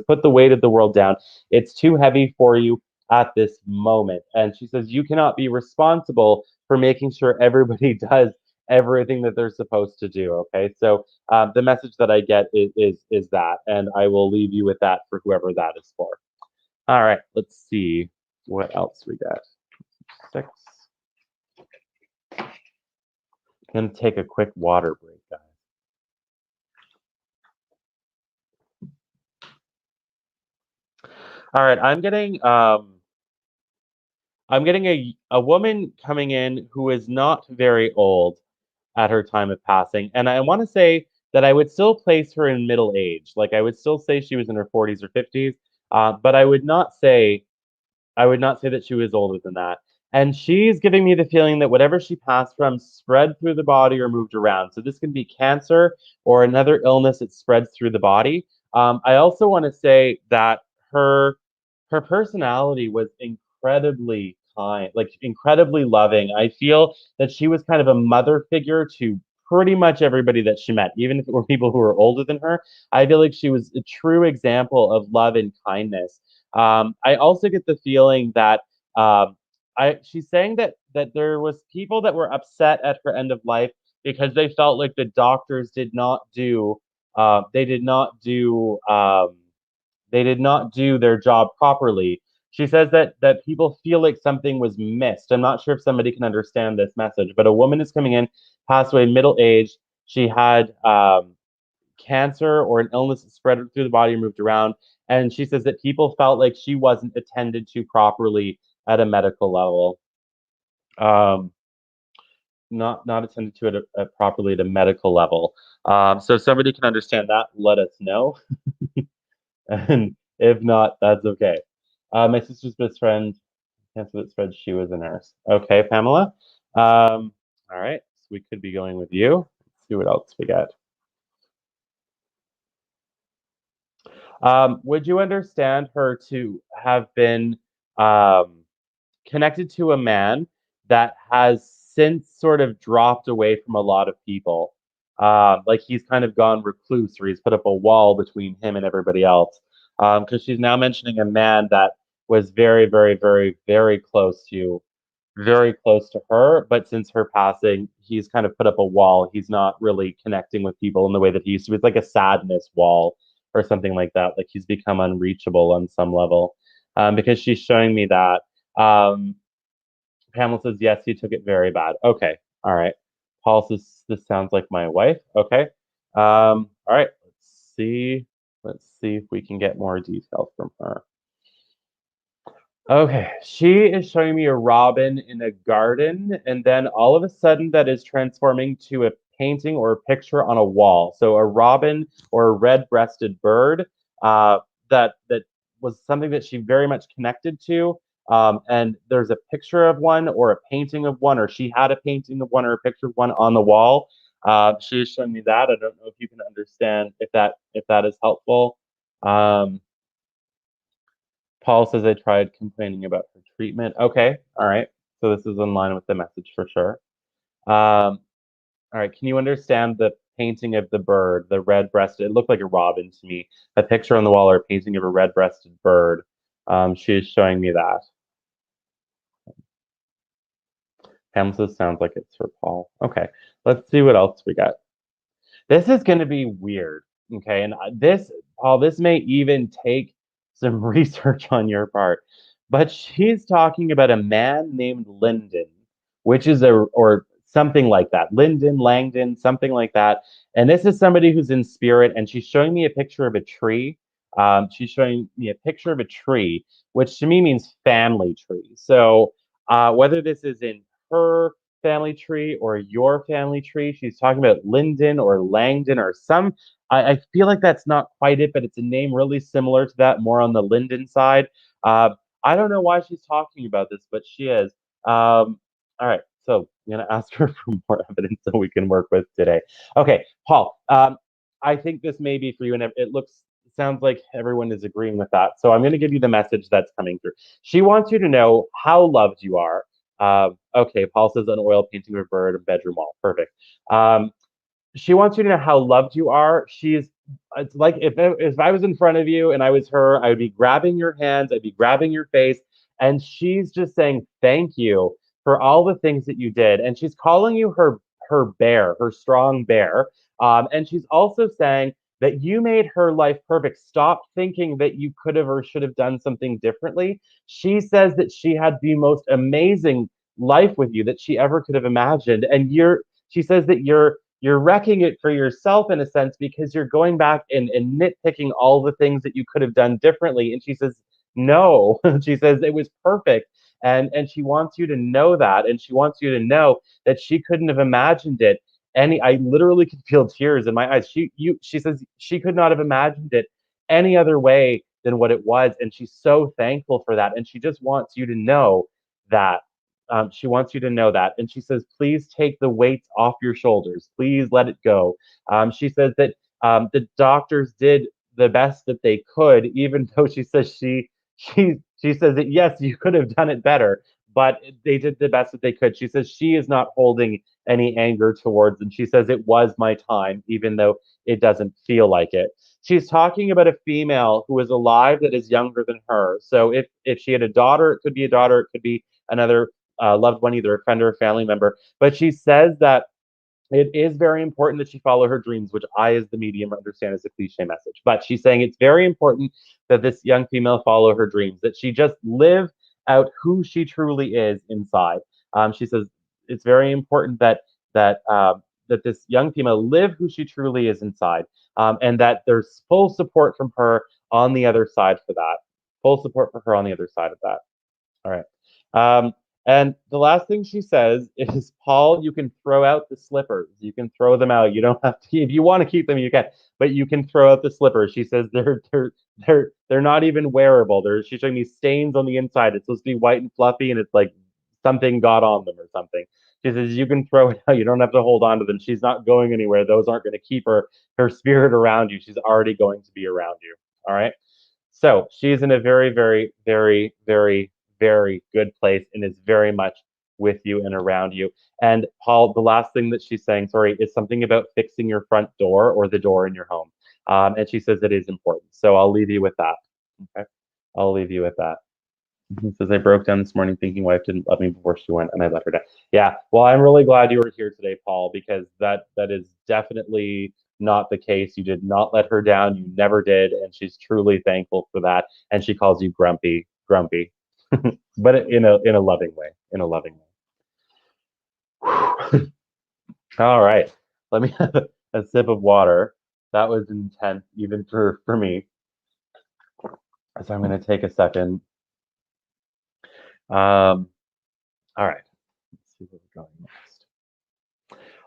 put the weight of the world down. It's too heavy for you at this moment. And she says, you cannot be responsible for making sure everybody does everything that they're supposed to do. Okay, so the message that I get is that, and I will leave you with that for whoever that is for. All right, let's see what else we got. 6. I'm gonna take a quick water break, guys. All right, I'm getting a woman coming in who is not very old at her time of passing. And I want to say that I would still place her in middle age. Like I would still say she was in her 40s or 50s, but I would not say that she was older than that. And she's giving me the feeling that whatever she passed from spread through the body or moved around. So this can be cancer or another illness that spreads through the body. I also want to say that her personality was incredibly kind, like incredibly loving. I feel that she was kind of a mother figure to pretty much everybody that she met, even if it were people who were older than her. I feel like she was a true example of love and kindness. I also get the feeling that she's saying that there was people that were upset at her end of life because they felt like the doctors did not do they did not do they did not do their job properly. She says that people feel like something was missed. I'm not sure if somebody can understand this message, but a woman is coming in, passed away middle age. She had cancer or an illness that spread through the body and moved around. And she says that people felt like she wasn't attended to properly at a medical level. Not attended to properly at a medical level. So if somebody can understand that, let us know. And if not, that's okay. My sister's best friend, cancer that spread, she was a nurse. Okay, Pamela. All right, so we could be going with you. Let's see what else we got. Would you understand her to have been connected to a man that has since sort of dropped away from a lot of people. Like he's kind of gone recluse, or he's put up a wall between him and everybody else. Because she's now mentioning a man that was very, very, very, very close to her. But since her passing, he's kind of put up a wall. He's not really connecting with people in the way that he used to. It's like a sadness wall or something like that. Like he's become unreachable on some level. Because she's showing me that. Pamela says, yes, he took it very bad. Okay. All right. Paul says, this sounds like my wife. Okay. All right. Let's see. Let's see if we can get more details from her. Okay. She is showing me a robin in a garden, and then all of a sudden that is transforming to a painting or a picture on a wall. So a robin or a red-breasted bird that was something that she very much connected to. And there's a picture of one or a painting of one, or she had a painting of one or a picture of one on the wall. She is showing me that. I don't know if you can understand if that is helpful. Paul says I tried complaining about her treatment. Okay, all right. So this is in line with the message for sure. All right, can you understand the painting of the bird, the red-breasted? It looked like a robin to me. A picture on the wall or a painting of a red-breasted bird. She is showing me that. Hamza sounds like it's for Paul. Okay, let's see what else we got. This is going to be weird. Okay, and Paul, this may even take some research on your part, but she's talking about a man named Lyndon, which is or something like that. Lyndon, Langdon, something like that. And this is somebody who's in spirit, and she's showing me a picture of a tree. She's showing me a picture of a tree, which to me means family tree. So whether this is in her family tree or your family tree, she's talking about Lyndon or Langdon or some. I feel like that's not quite it, but it's a name really similar to that, more on the Lyndon side. I don't know why she's talking about this, but she is. All right, so I'm gonna ask her for more evidence that we can work with today. Okay, Paul. I think this may be for you, and it sounds like everyone is agreeing with that. So I'm going to give you the message that's coming through. She wants you to know how loved you are. Okay, Paul says an oil painting of a bird, a bedroom wall. Perfect. She wants you to know how loved you are. It's like if I was in front of you and I was her, I would be grabbing your hands, I'd be grabbing your face, and she's just saying thank you for all the things that you did. And she's calling you her bear, her strong bear. And she's also saying that you made her life perfect. Stop thinking that you could have or should have done something differently. She says that she had the most amazing life with you that she ever could have imagined. And she says that you're wrecking it for yourself in a sense because you're going back and nitpicking all the things that you could have done differently. And she says, no, she says it was perfect. And she wants you to know that. And she wants you to know that she couldn't have imagined it. I literally could feel tears in my eyes. She says she could not have imagined it any other way than what it was. And she's so thankful for that. And she just wants you to know that. She wants you to know that. And she says, please take the weights off your shoulders. Please let it go. She says that the doctors did the best that they could, even though she says she says that yes, you could have done it better, but they did the best that they could. She says she is not holding any anger towards them. She says it was my time, even though it doesn't feel like it. She's talking about a female who is alive that is younger than her. So if she had a daughter, it could be a daughter, it could be another loved one, either a friend or a family member. But she says that it is very important that she follow her dreams, which I, as the medium, understand as a cliche message. But she's saying it's very important that this young female follow her dreams, that she just live out who she truly is inside. She says it's very important that this young female live who she truly is inside, and that there's full support from her on the other side for that. Full support for her on the other side of that. All right. And the last thing she says is, Paul, you can throw out the slippers. You can throw them out. You don't have to. If you want to keep them, you can. But you can throw out the slippers. She says they're not even wearable. She's showing me stains on the inside. It's supposed to be white and fluffy, and it's like something got on them or something. She says you can throw it out. You don't have to hold on to them. She's not going anywhere. Those aren't going to keep her spirit around you. She's already going to be around you. All right. So she's in a very, very, very, very, very good place and is very much with you and around you. And Paul, the last thing that she's saying, sorry, is something about fixing your front door or the door in your home. And she says it is important. So I'll leave you with that. Okay. I'll leave you with that. He says, I broke down this morning thinking wife didn't love me before she went and I let her down. Yeah. Well, I'm really glad you were here today, Paul, because that is definitely not the case. You did not let her down. You never did. And she's truly thankful for that. And she calls you grumpy, but in a loving way, in a loving way. All right. Let me have a sip of water. That was intense, even for me. So I'm going to take a second. All right. Let's see where we're going next.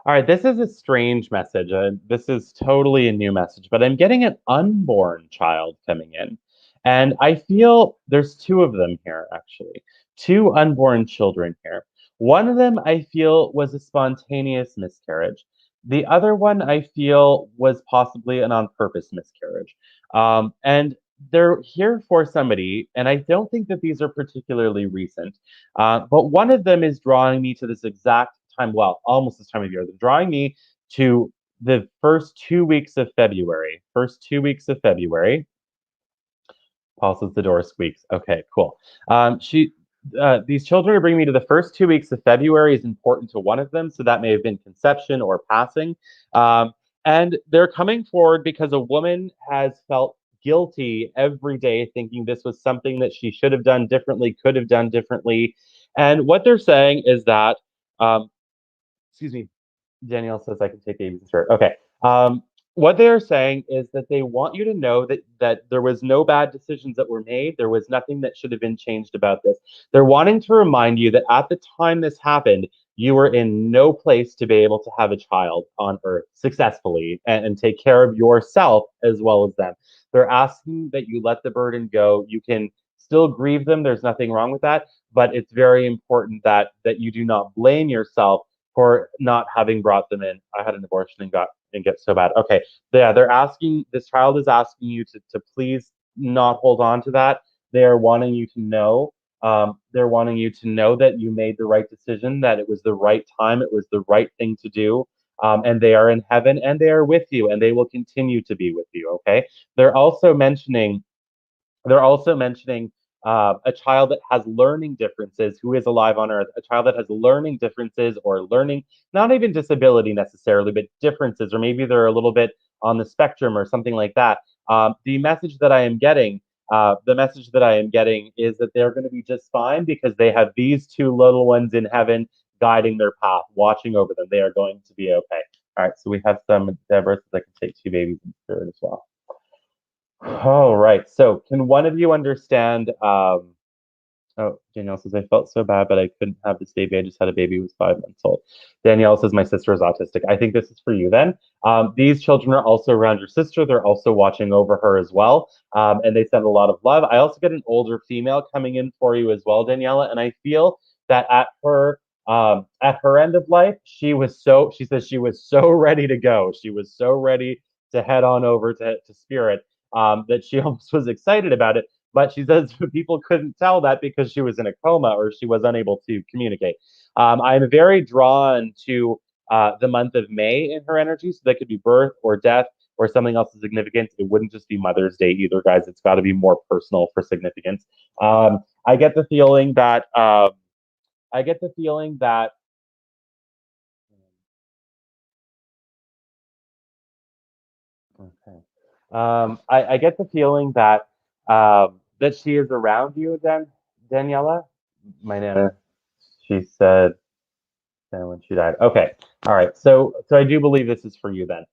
All right, this is a strange message. This is totally a new message, but I'm getting an unborn child coming in. And I feel there's two of them here, actually. Two unborn children here. One of them I feel was a spontaneous miscarriage. The other one I feel was possibly an on purpose miscarriage. And they're here for somebody, and I don't think that these are particularly recent. But one of them is drawing me to this exact time, well, almost this time of year. They're drawing me to the first 2 weeks of February. First 2 weeks of February. Paul says the door squeaks. Okay, cool. These children are bringing me to the first 2 weeks of February is important to one of them, so that may have been conception or passing. And they're coming forward because a woman has felt guilty every day, thinking this was something that she should have done differently, could have done differently. And what they're saying is that, excuse me, Danielle says I can take babies and start. Okay. What they are saying is that they want you to know that there was no bad decisions that were made. There was nothing that should have been changed about this. They're wanting to remind you that at the time this happened, you were in no place to be able to have a child on earth successfully and take care of yourself as well as them. They're asking that you let the burden go. You can still grieve them. There's nothing wrong with that, but it's very important that you do not blame yourself for not having brought them in. I had an abortion and get so bad. Okay, yeah, they're asking. This child is asking you to please not hold on to that. They are wanting you to know. They're wanting you to know that you made the right decision, that it was the right time, it was the right thing to do. And they are in heaven and they are with you and they will continue to be with you. Okay. They're also mentioning a child that has learning differences who is alive on earth, a child that has learning differences or learning, not even disability necessarily, but differences, or maybe they're a little bit on the spectrum or something like that. The message that I am getting, is that they're going to be just fine because they have these two little ones in heaven guiding their path, watching over them. They are going to be okay. All right, so we have some Deborah that can take two babies in spirit as well. All right. So, can one of you understand? Oh, Danielle says, I felt so bad, but I couldn't have this baby. I just had a baby who was 5 months old. Danielle says, my sister is autistic. I think this is for you then. These children are also around your sister. They're also watching over her as well. And they send a lot of love. I also get an older female coming in for you as well, Daniela. And I feel that at her end of life, she says she was so ready to go. She was so ready to head on over to spirit. That she almost was excited about it, but she says people couldn't tell that because she was in a coma or she was unable to communicate. I'm very drawn to the month of May in her energy, so that could be birth or death or something else significant. It wouldn't just be Mother's Day either, guys. It's got to be more personal for significance. I get the feeling that Okay. I get the feeling that that she is around you, Daniela. My nana, she said when she died. Okay. All right. So I do believe this is for you then.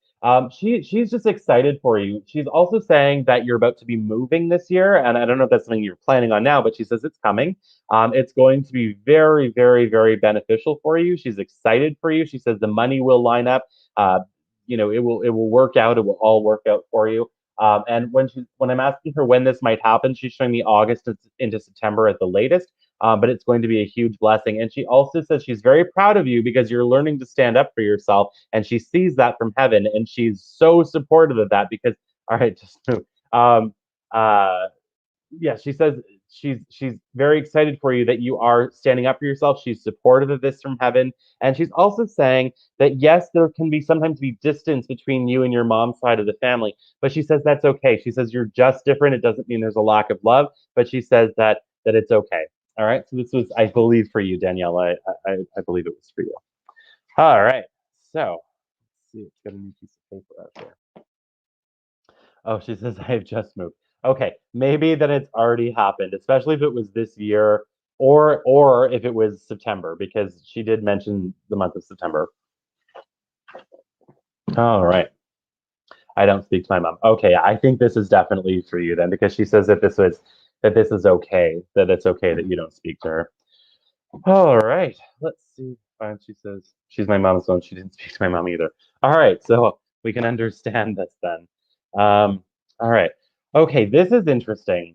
She's just excited for you. She's also saying that you're about to be moving this year, and I don't know if that's something you're planning on now, but she says it's coming. It's going to be very, very, very beneficial for you. She's excited for you. She says the money will line up. It will work out. It will all work out for you. And when I'm asking her when this might happen, she's showing me August into September at the latest. But it's going to be a huge blessing. And she also says she's very proud of you because you're learning to stand up for yourself, and she sees that from heaven, and she's so supportive of that because, all right, just move. Yeah, she says she's very excited for you that you are standing up for yourself. She's supportive of this from heaven, and she's also saying that yes, there can be sometimes be distance between you and your mom's side of the family, but she says that's okay. She says you're just different. It doesn't mean there's a lack of love, but she says that it's okay. All right. So this was, I believe, for you, Danielle. I believe it was for you. All right. So let's see. It's got a new piece of paper out there. Oh, she says I have just moved. Okay, maybe then it's already happened, especially if it was this year or if it was September, because she did mention the month of September. All right. I don't speak to my mom. Okay, I think this is definitely for you then, because she says that this is okay, that it's okay that you don't speak to her. All right, let's see. Fine, she says she's my mom's son. She didn't speak to my mom either. All right, so we can understand this then. All right. Okay, this is interesting.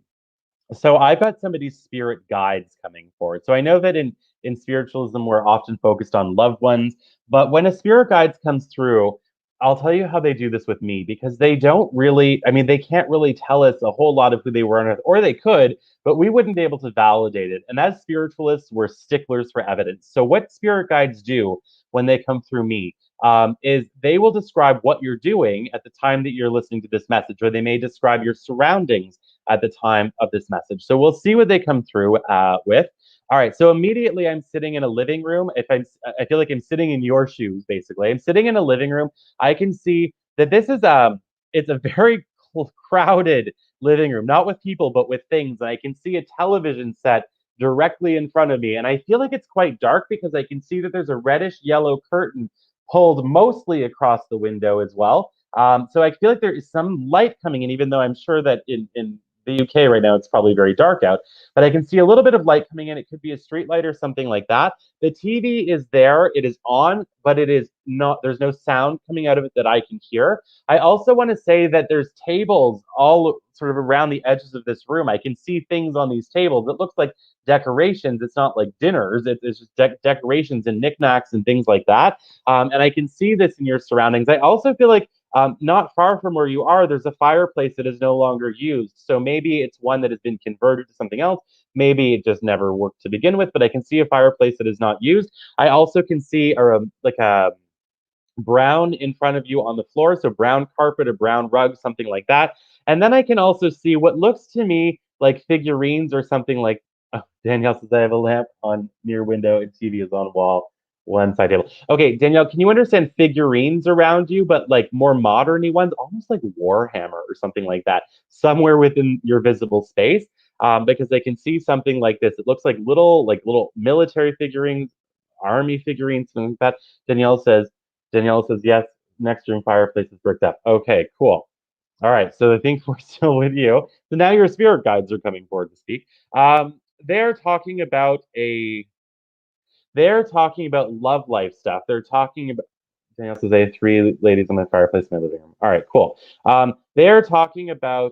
So I've got somebody's spirit guides coming forward. So I know that in spiritualism we're often focused on loved ones, but when a spirit guides comes through, I'll tell you how they do this with me because they don't really, I mean, they can't really tell us a whole lot of who they were on earth, or they could, but we wouldn't be able to validate it. And as spiritualists, we're sticklers for evidence. So what spirit guides do when they come through me is they will describe what you're doing at the time that you're listening to this message, or they may describe your surroundings at the time of this message. So we'll see what they come through with. All right, so immediately I'm sitting in a living room. I feel like I'm sitting in your shoes, basically. I'm sitting in a living room. I can see that this is it's a very crowded living room, not with people, but with things. And I can see a television set directly in front of me. And I feel like it's quite dark because I can see that there's a reddish yellow curtain pulled mostly across the window as well. So I feel like there is some light coming in, even though I'm sure that in the UK right now, it's probably very dark out, but I can see a little bit of light coming in. It could be a street light or something like that. The TV is there, it is on, but it is not, there's no sound coming out of it that I can hear. I also want to say that there's tables all sort of around the edges of this room. I can see things on these tables. It looks like decorations. It's not like dinners. It's just decorations and knickknacks and things like that. And I can see this in your surroundings. I also feel like not far from where you are, there's a fireplace that is no longer used. So maybe it's one that has been converted to something else. Maybe it just never worked to begin with, but I can see a fireplace that is not used. I also can see like a brown in front of you on the floor. So brown carpet, a brown rug, something like that. And then I can also see what looks to me like figurines or something like, oh, Danielle says I have a lamp on near window and TV is on wall. One side table. Okay, Danielle, can you understand figurines around you, but like more modern-y ones, almost like Warhammer or something like that, somewhere within your visible space? Because I can see something like this. It looks like little military figurines, army figurines, something like that. Danielle says yes. Next room fireplace is bricked up. Okay, cool. All right, so I think we're still with you. So now your spirit guides are coming forward to speak. They're talking about love life stuff. They're talking about, Danielle says, I have three ladies in my fireplace in my living room. All right, cool. They're talking about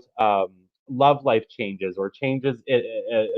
love life changes or changes at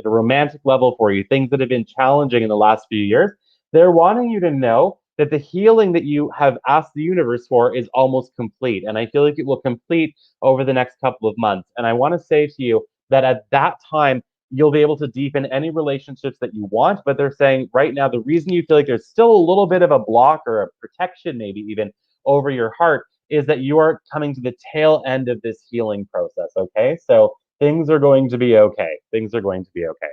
a romantic level for you, things that have been challenging in the last few years. They're wanting you to know that the healing that you have asked the universe for is almost complete. And I feel like it will complete over the next couple of months. And I want to say to you that at that time, you'll be able to deepen any relationships that you want. But they're saying right now, the reason you feel like there's still a little bit of a block or a protection, maybe even over your heart, is that you are coming to the tail end of this healing process. Okay. So things are going to be okay. Things are going to be okay.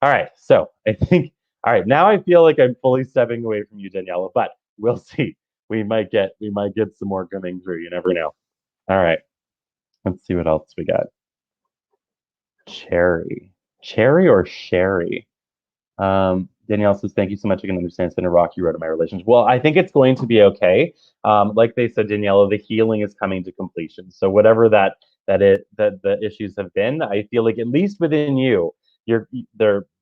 All right. So I think, all right, now I feel like I'm fully stepping away from you, Daniela, but we'll see. We might get some more coming through. You never know. All right. Let's see what else we got. Cherry or Sherry? Danielle says, thank you so much. I can understand it's been a rocky road in my relationship. Well, I think it's going to be okay. Like they said, Daniela, the healing is coming to completion. So whatever that the issues have been, I feel like at least within you,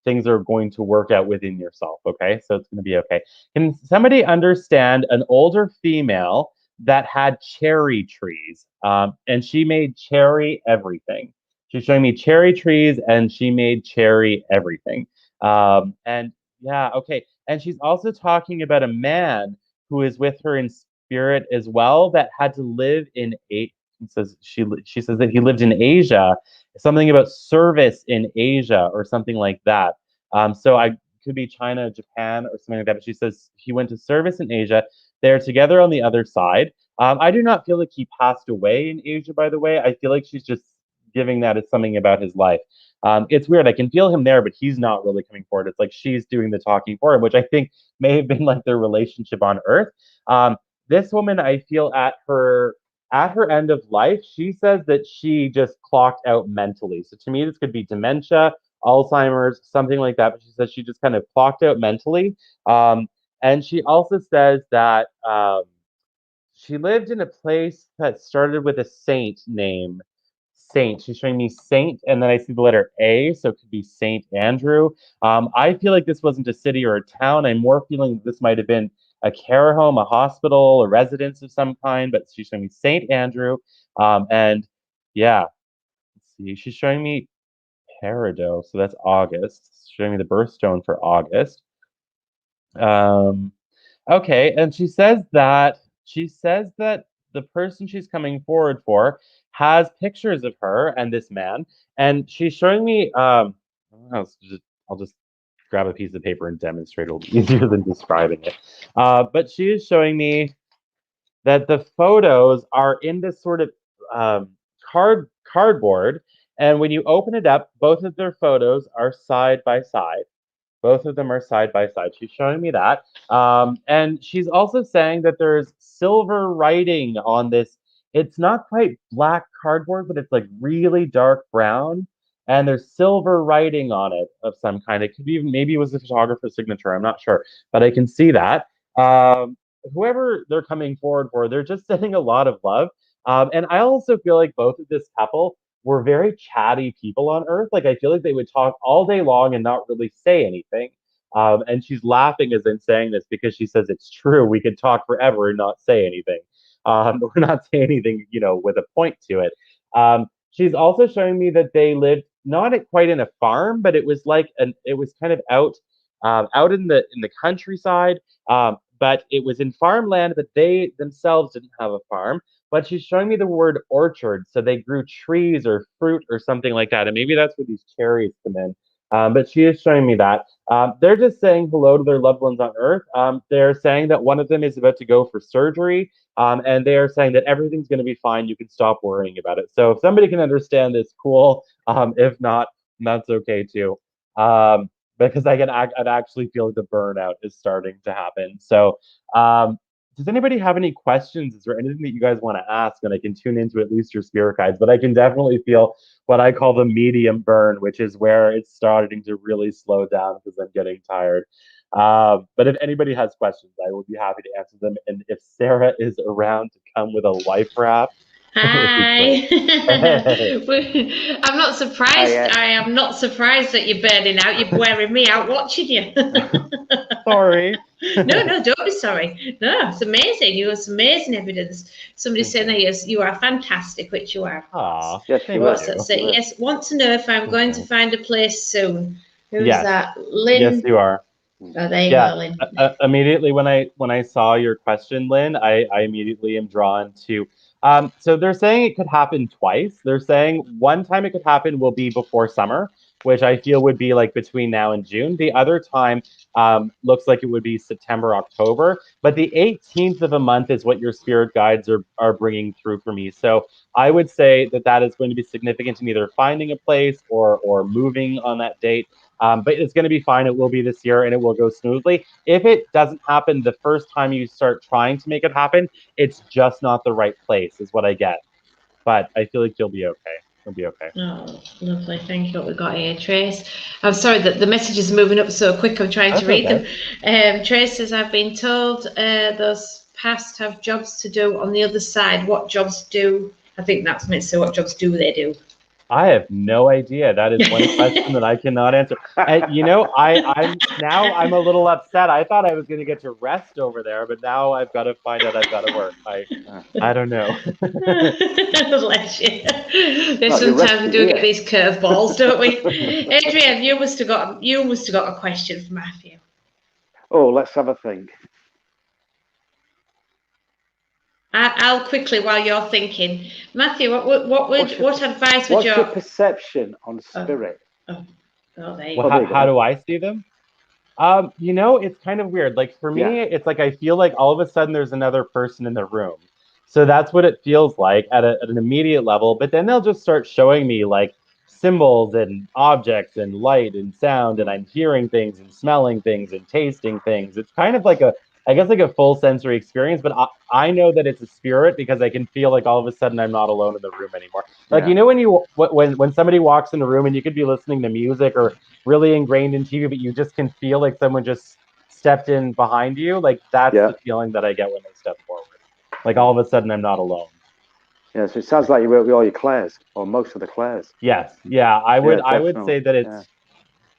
things are going to work out within yourself. Okay, so it's going to be okay. Can somebody understand an older female that had cherry trees, and she made cherry everything? She's showing me cherry trees, and she made cherry everything. And yeah, okay. And she's also talking about a man who is with her in spirit as well that had to live in she says that he lived in Asia something about service in Asia or something like that. So I could be China, Japan, or something like that. But she says he went to service in Asia. They're together on the other side. I do not feel like he passed away in Asia, by the way. I feel like she's just giving that as something about his life. It's weird. I can feel him there, but he's not really coming forward. It's like she's doing the talking for him, which I think may have been like their relationship on Earth. This woman, I feel at her end of life, she says that she just clocked out mentally. So to me, this could be dementia, Alzheimer's, something like that. But she says she just kind of clocked out mentally. And she also says that she lived in a place that started with a saint name. Saint. She's showing me Saint, and then I see the letter A, so it could be Saint Andrew. I feel like this wasn't a city or a town. I'm more feeling this might have been a care home, a hospital, a residence of some kind, but she's showing me Saint Andrew. And yeah, let's see. She's showing me Peridot, so that's August. She's showing me the birthstone for August. Okay, and she says that the person she's coming forward for has pictures of her and this man, and she's showing me. I'll just grab a piece of paper and demonstrate. It'll be easier than describing it. But she is showing me that the photos are in this sort of cardboard, and when you open it up, both of their photos are side by side. Both of them are side by side. She's showing me that. And she's also saying that there's silver writing on this. It's not quite black cardboard, but it's like really dark brown. And there's silver writing on it of some kind. It could be maybe it was a photographer's signature. I'm not sure, but I can see that. Whoever they're coming forward for, they're just sending a lot of love. And I also feel like both of this couple were very chatty people on Earth. Like I feel like they would talk all day long and not really say anything. And she's laughing as I'm saying this because she says it's true. We could talk forever and not say anything. We're not saying anything, with a point to it. She's also showing me that they lived not quite in a farm, but it was like it was kind of out in the countryside. But it was in farmland, but they themselves didn't have a farm. But she's showing me the word orchard, so they grew trees or fruit or something like that, and maybe that's where these cherries come in. But she is showing me that. They're just saying hello to their loved ones on Earth. They're saying that one of them is about to go for surgery, and they are saying that everything's going to be fine. You can stop worrying about it. So if somebody can understand this, cool. If not, that's okay too. Because I'd actually feel like the burnout is starting to happen. So does anybody have any questions? Is there anything that you guys want to ask? And I can tune into at least your spirit guides, but I can definitely feel what I call the medium burn, which is where it's starting to really slow down because I'm getting tired. But if anybody has questions, I will be happy to answer them. And if Sarah is around to come with a life raft, hi. I'm not surprised. I am not surprised that you're burning out. You're wearing me out watching you. Sorry. No, don't be sorry. No, it's amazing. You have some amazing evidence. Somebody's saying that you are fantastic, which you are. Aww, yes, you What's that say? Yes, want to know if I'm going to find a place soon. Who's that? Lynn? Yes, you are. Oh, there you go, Lynn. Immediately when I saw your question, Lynn, I immediately am drawn to. So they're saying it could happen twice. They're saying one time it could happen will be before summer, which I feel would be like between now and June. The other time looks like it would be September, October. But the 18th of a month is what your spirit guides are bringing through for me. So I would say that is going to be significant in either finding a place or moving on that date. But it's going to be fine. It will be this year and it will go smoothly. If it doesn't happen the first time you start trying to make it happen, it's just not the right place, is what I get. But I feel like you'll be okay. You'll be okay. Oh, lovely. Thank you. What we got here, Trace. I'm sorry that the messages are moving up so quick. I'm trying to read them. Trace says, I've been told those past have jobs to do on the other side. What jobs do? I think that's meant to say, what jobs do they do? I have no idea. That is one question that I cannot answer. And I'm a little upset. I thought I was going to get to rest over there, but now I've got to find out I've got to work. I don't know. Bless you. Sometimes we do get these curveballs, don't we? Adrian, you must have got a question for Matthew. Oh, let's have a think. I'll quickly, while you're thinking, Matthew, what advice would what's your perception on spirit? Oh, there you Well, go. how do I see them? It's kind of weird. Like for me, it's like I feel like all of a sudden there's another person in the room. So that's what it feels like at an immediate level. But then they'll just start showing me like symbols and objects and light and sound, and I'm hearing things and smelling things and tasting things. It's kind of like I guess like a full sensory experience, but I know that it's a spirit because I can feel like all of a sudden I'm not alone in the room anymore. Like when somebody walks in the room and you could be listening to music or really ingrained in TV, but you just can feel like someone just stepped in behind you. Like that's the feeling that I get when they step forward. Like all of a sudden I'm not alone. Yeah, so it sounds like you work with all your clairs, or most of the clairs. Yes, yeah, I would say that it's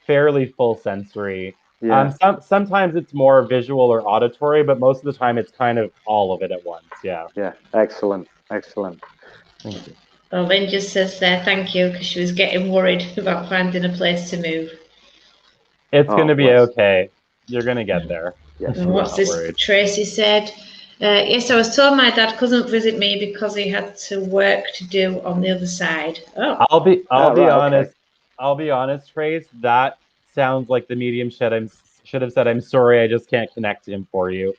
fairly full sensory. Yeah. Sometimes it's more visual or auditory, but most of the time it's kind of all of it at once. Yeah. Yeah. Excellent. Thank you. Well, Lynn just says there, thank you, because she was getting worried about finding a place to move. It's going to be okay. You're going to get there. Yes. And what's this? Worried. Tracy said, yes, I was told my dad couldn't visit me because he had to work to do on the other side. Oh. I'll be honest. Okay. I'll be honest, Trace. That sounds like the medium should have said, I'm sorry, I just can't connect him for you.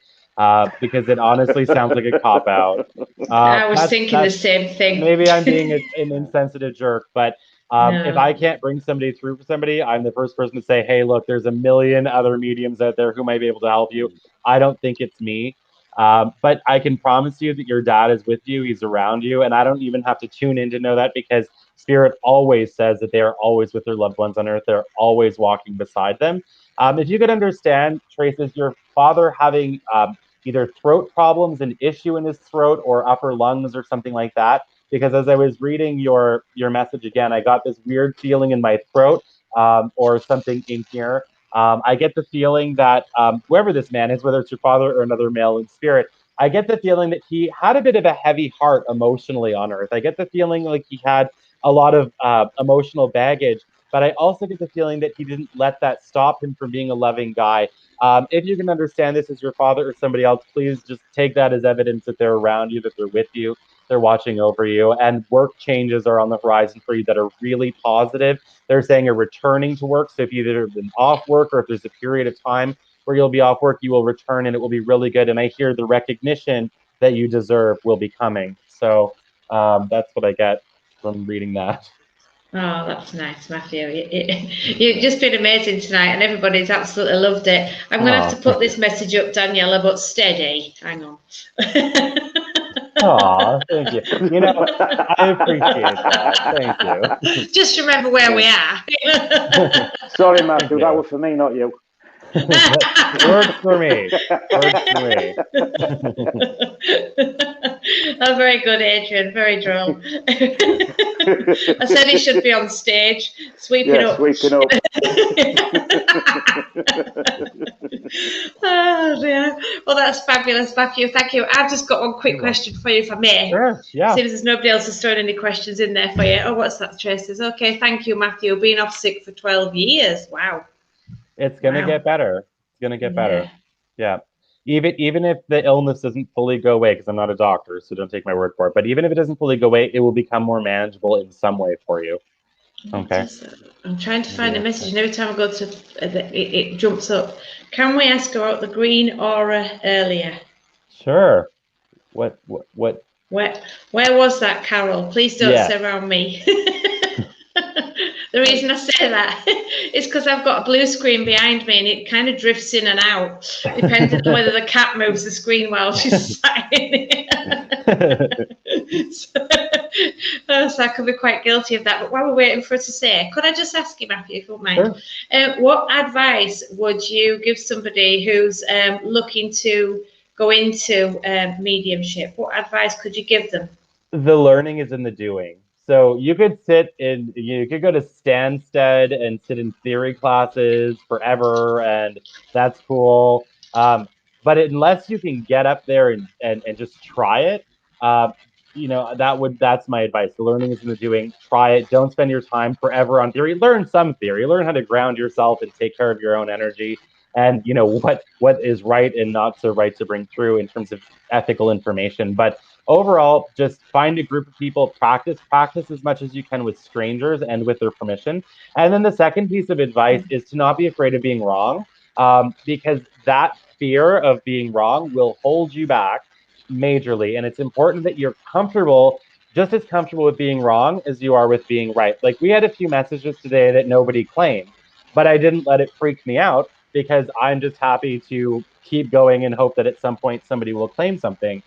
Because it honestly sounds like a cop-out. I was thinking the same thing. Maybe I'm being an insensitive jerk, but if I can't bring somebody through for somebody, I'm the first person to say, hey, look, there's a million other mediums out there who might be able to help you. I don't think it's me. But I can promise you that your dad is with you. He's around you. And I don't even have to tune in to know that because Spirit always says that they are always with their loved ones on earth. They're always walking beside them. If you could understand, Trace, is your father having either throat problems, an issue in his throat, or upper lungs or something like that? Because as I was reading your message again, I got this weird feeling in my throat or something in here. I get the feeling that whoever this man is, whether it's your father or another male in spirit, I get the feeling that he had a bit of a heavy heart emotionally on earth. I get the feeling like he had a lot of emotional baggage, but I also get the feeling that he didn't let that stop him from being a loving guy. If you can understand this as your father or somebody else, please just take that as evidence that they're around you, that they're with you, they're watching over you, and work changes are on the horizon for you that are really positive. They're saying you're returning to work. So if you've either been off work or if there's a period of time where you'll be off work, you will return and it will be really good. And I hear the recognition that you deserve will be coming. So that's what I get from reading that. Oh, that's nice, Matthew. You've just been amazing tonight, and everybody's absolutely loved it. I'm going to have to put this message up, Daniela, but steady. Hang on. Aw, thank you. You know, I appreciate that. Thank you. Just remember where we are. Sorry, Matthew, that was for me, not you. Works for me. Oh, very good, Adrian. Very droll. I said he should be on stage, sweeping up. Sweeping up. Oh, dear. Well, that's fabulous, Matthew. Thank you. I've just got one quick question for you, if I may. Sure, yeah. Seems there's nobody else has thrown any questions in there for you. Oh, what's that, Tracy? Okay, thank you, Matthew. Being off sick for 12 years. Wow. It's going to get better. It's going to get better. Yeah. Even if the illness doesn't fully go away, because I'm not a doctor, so don't take my word for it, but even if it doesn't fully go away, it will become more manageable in some way for you. Okay. I'm trying to find a message, and every time I go to it jumps up. Can we ask about the green aura earlier? Sure. What? Where was that, Carol? Please don't say around me. The reason I say that is because I've got a blue screen behind me and it kind of drifts in and out, depending on whether the cat moves the screen while she's sat in it. So I could be quite guilty of that. But while we're waiting for her to say, could I just ask you, Matthew, if you don't mind, what advice would you give somebody who's looking to go into mediumship? What advice could you give them? The learning is in the doing. So you could go to Stansted and sit in theory classes forever, and that's cool. But unless you can get up there and just try it, that's my advice. The learning is in the doing. Try it. Don't spend your time forever on theory. Learn some theory. Learn how to ground yourself and take care of your own energy. and what is right and not so right to bring through in terms of ethical information. But overall, just find a group of people, practice as much as you can with strangers and with their permission. And then the second piece of advice is to not be afraid of being wrong, because that fear of being wrong will hold you back majorly. And it's important that you're comfortable, just as comfortable with being wrong as you are with being right. Like, we had a few messages today that nobody claimed, but I didn't let it freak me out because I'm just happy to keep going and hope that at some point somebody will claim something.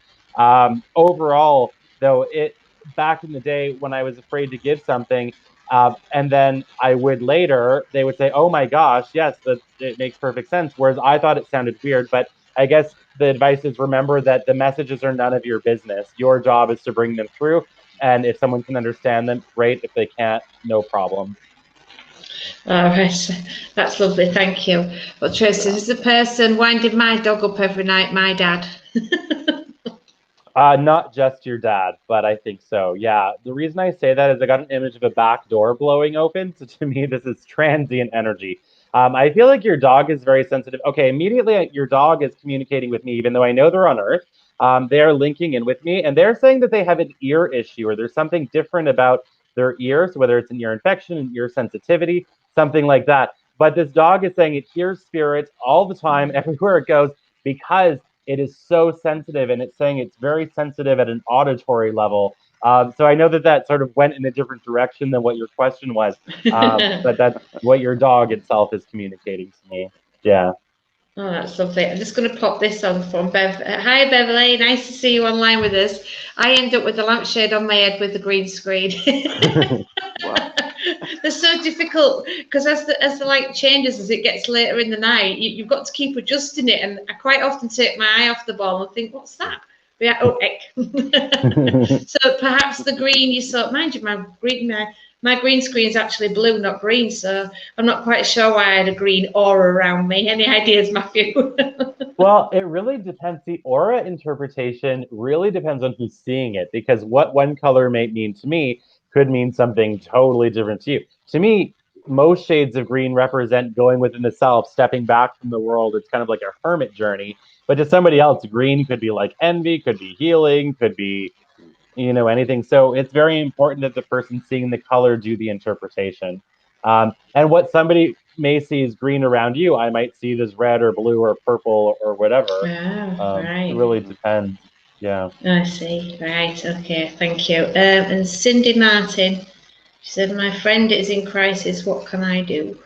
Overall, though, it back in the day when I was afraid to give something, and then I would later, they would say, "Oh my gosh, yes, that it makes perfect sense." Whereas I thought it sounded weird, but I guess the advice is remember that the messages are none of your business. Your job is to bring them through, and if someone can understand them, great. If they can't, no problem. All right, that's lovely, thank you. Well, Tracy, this is the person winding my dog up every night, my dad. Not just your dad, but I think so. Yeah. The reason I say that is I got an image of a back door blowing open. So to me, this is transient energy. I feel like your dog is very sensitive. Okay, immediately your dog is communicating with me, even though I know they're on Earth. They are linking in with me, and they're saying that they have an ear issue or there's something different about their ears, whether it's an ear infection, an ear sensitivity, something like that. But this dog is saying it hears spirits all the time, everywhere it goes, because it is so sensitive, and it's saying it's very sensitive at an auditory level. So I know that that sort of went in a different direction than what your question was, but that's what your dog itself is communicating to me. Yeah. Oh, that's lovely. I'm just going to pop this on from Bev. Hi, Beverly. Nice to see you online with us. I end up with the lampshade on my head with the green screen. Wow. They're so difficult because as the light changes as it gets later in the night, you've got to keep adjusting it. And I quite often take my eye off the ball and think, "What's that?" But yeah, oh, heck. So perhaps the green you saw. Mind you, my green screen is actually blue, not green. So I'm not quite sure why I had a green aura around me. Any ideas, Matthew? Well, it really depends. The aura interpretation really depends on who's seeing it, because what one color may mean to me could mean something totally different to you. To me, most shades of green represent going within the self, stepping back from the world. It's kind of like a hermit journey. But to somebody else, green could be like envy, could be healing, could be, anything. So it's very important that the person seeing the color do the interpretation. And what somebody may see as green around you, I might see it as red or blue or purple or whatever. Ah, It right. really depends. Yeah. I see. Right. Okay. Thank you. And Cindy Martin, she said, "My friend is in crisis. What can I do?"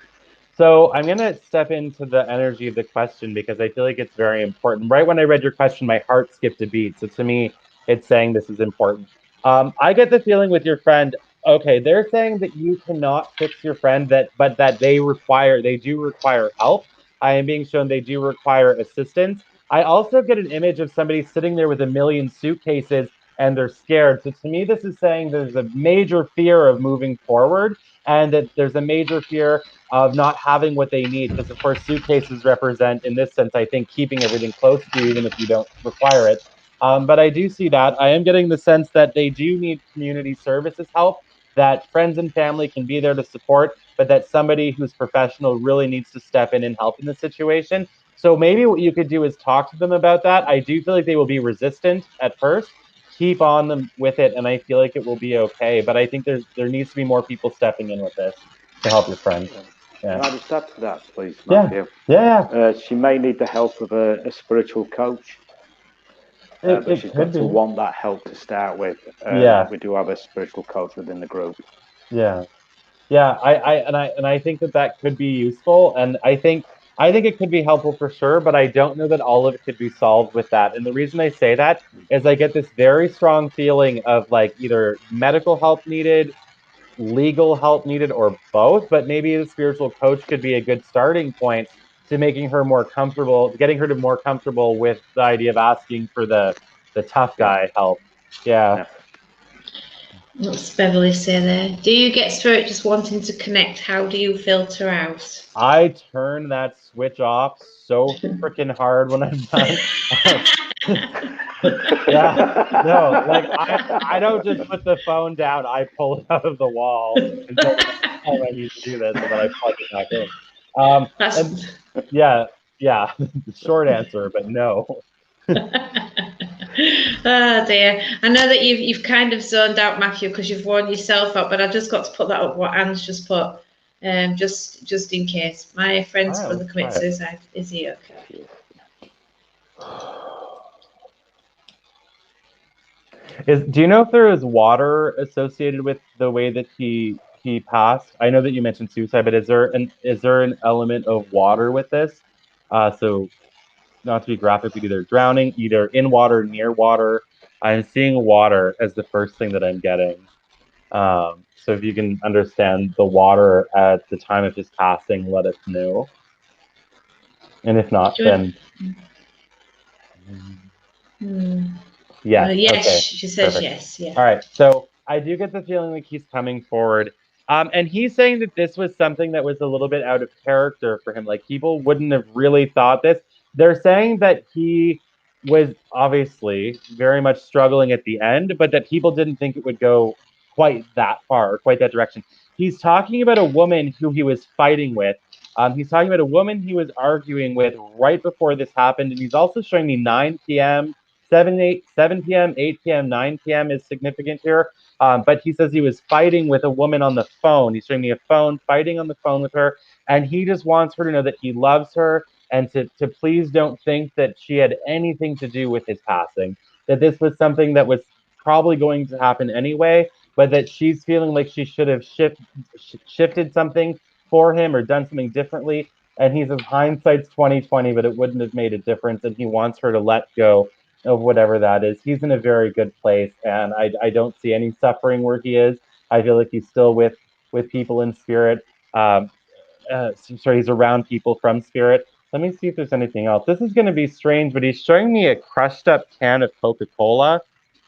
So I'm going to step into the energy of the question because I feel like it's very important. Right when I read your question, my heart skipped a beat. So to me, it's saying this is important. I get the feeling with your friend, okay, they're saying that you cannot fix your friend, but that they do require help. I am being shown they do require assistance. I also get an image of somebody sitting there with a million suitcases and they're scared. So to me, this is saying there's a major fear of moving forward, and that there's a major fear of not having what they need. Because, of course, suitcases represent, in this sense, I think, keeping everything close to you, even if you don't require it. But I do see that. I am getting the sense that they do need community services help, that friends and family can be there to support, but that somebody who's professional really needs to step in and help in the situation. So maybe what you could do is talk to them about that. I do feel like they will be resistant at first. Keep on them with it, and I feel like it will be okay. But I think there needs to be more people stepping in with this to help your friend. Can Yeah. I just add to that, please, Yeah. Matthew? Yeah. She may need the help of a spiritual coach, but It she's could got to be. want that help to start with. Yeah. We do have a spiritual coach within the group. Yeah. Yeah. I think that that could be useful, and I think it could be helpful for sure. But I don't know that all of it could be solved with that. And the reason I say that is I get this very strong feeling of like either medical help needed, legal help needed, or both. But maybe the spiritual coach could be a good starting point to making her more comfortable, getting her to more comfortable with the idea of asking for the tough Yeah. guy help. Yeah. Yeah. What's Beverly say there? Do you get spirit just wanting to connect? How do you filter out? I turn that switch off so freaking hard when I'm done. Yeah, no, like I don't just put the phone down. I pull it out of the wall until the next time I need to do this, and then I plug it back in. And That's yeah, yeah, the short answer, but no. Oh dear. I know that you've kind of zoned out, Matthew, because you've worn yourself out, but I just got to put that up what Anne's just put. Just in case. My friend's brother commits suicide. Is he okay? Do you know if there is water associated with the way that he passed? I know that you mentioned suicide, but is there an element of water with this? So not to be graphic, but either drowning, either in water, near water. I'm seeing water as the first thing that I'm getting. So if you can understand the water at the time of his passing, let us know. And if not, then yes. Yes, Okay. she says Perfect. yes. Yeah. All right. So I do get the feeling like he's coming forward. And he's saying that this was something that was a little bit out of character for him. Like people wouldn't have really thought this. They're saying that he was obviously very much struggling at the end, but that people didn't think it would go quite that far or quite that direction. He's talking about a woman who he was fighting with. He's talking about a woman he was arguing with right before this happened. And he's also showing me 9 p.m. 7 p.m., 8 p.m., 9 p.m. is significant here. But he says he was fighting with a woman on the phone. He's showing me a phone, fighting on the phone with her. And he just wants her to know that he loves her and to please don't think that she had anything to do with his passing, that this was something that was probably going to happen anyway, but that she's feeling like she should have shifted something for him or done something differently. And he says hindsight's 2020, but it wouldn't have made a difference. And he wants her to let go of whatever that is. He's in a very good place, and I don't see any suffering where he is. I feel like he's still with people in spirit. Sorry, he's around people from spirit. Let me see if there's anything else. This is going to be strange, but he's showing me a crushed up can of Coca-Cola.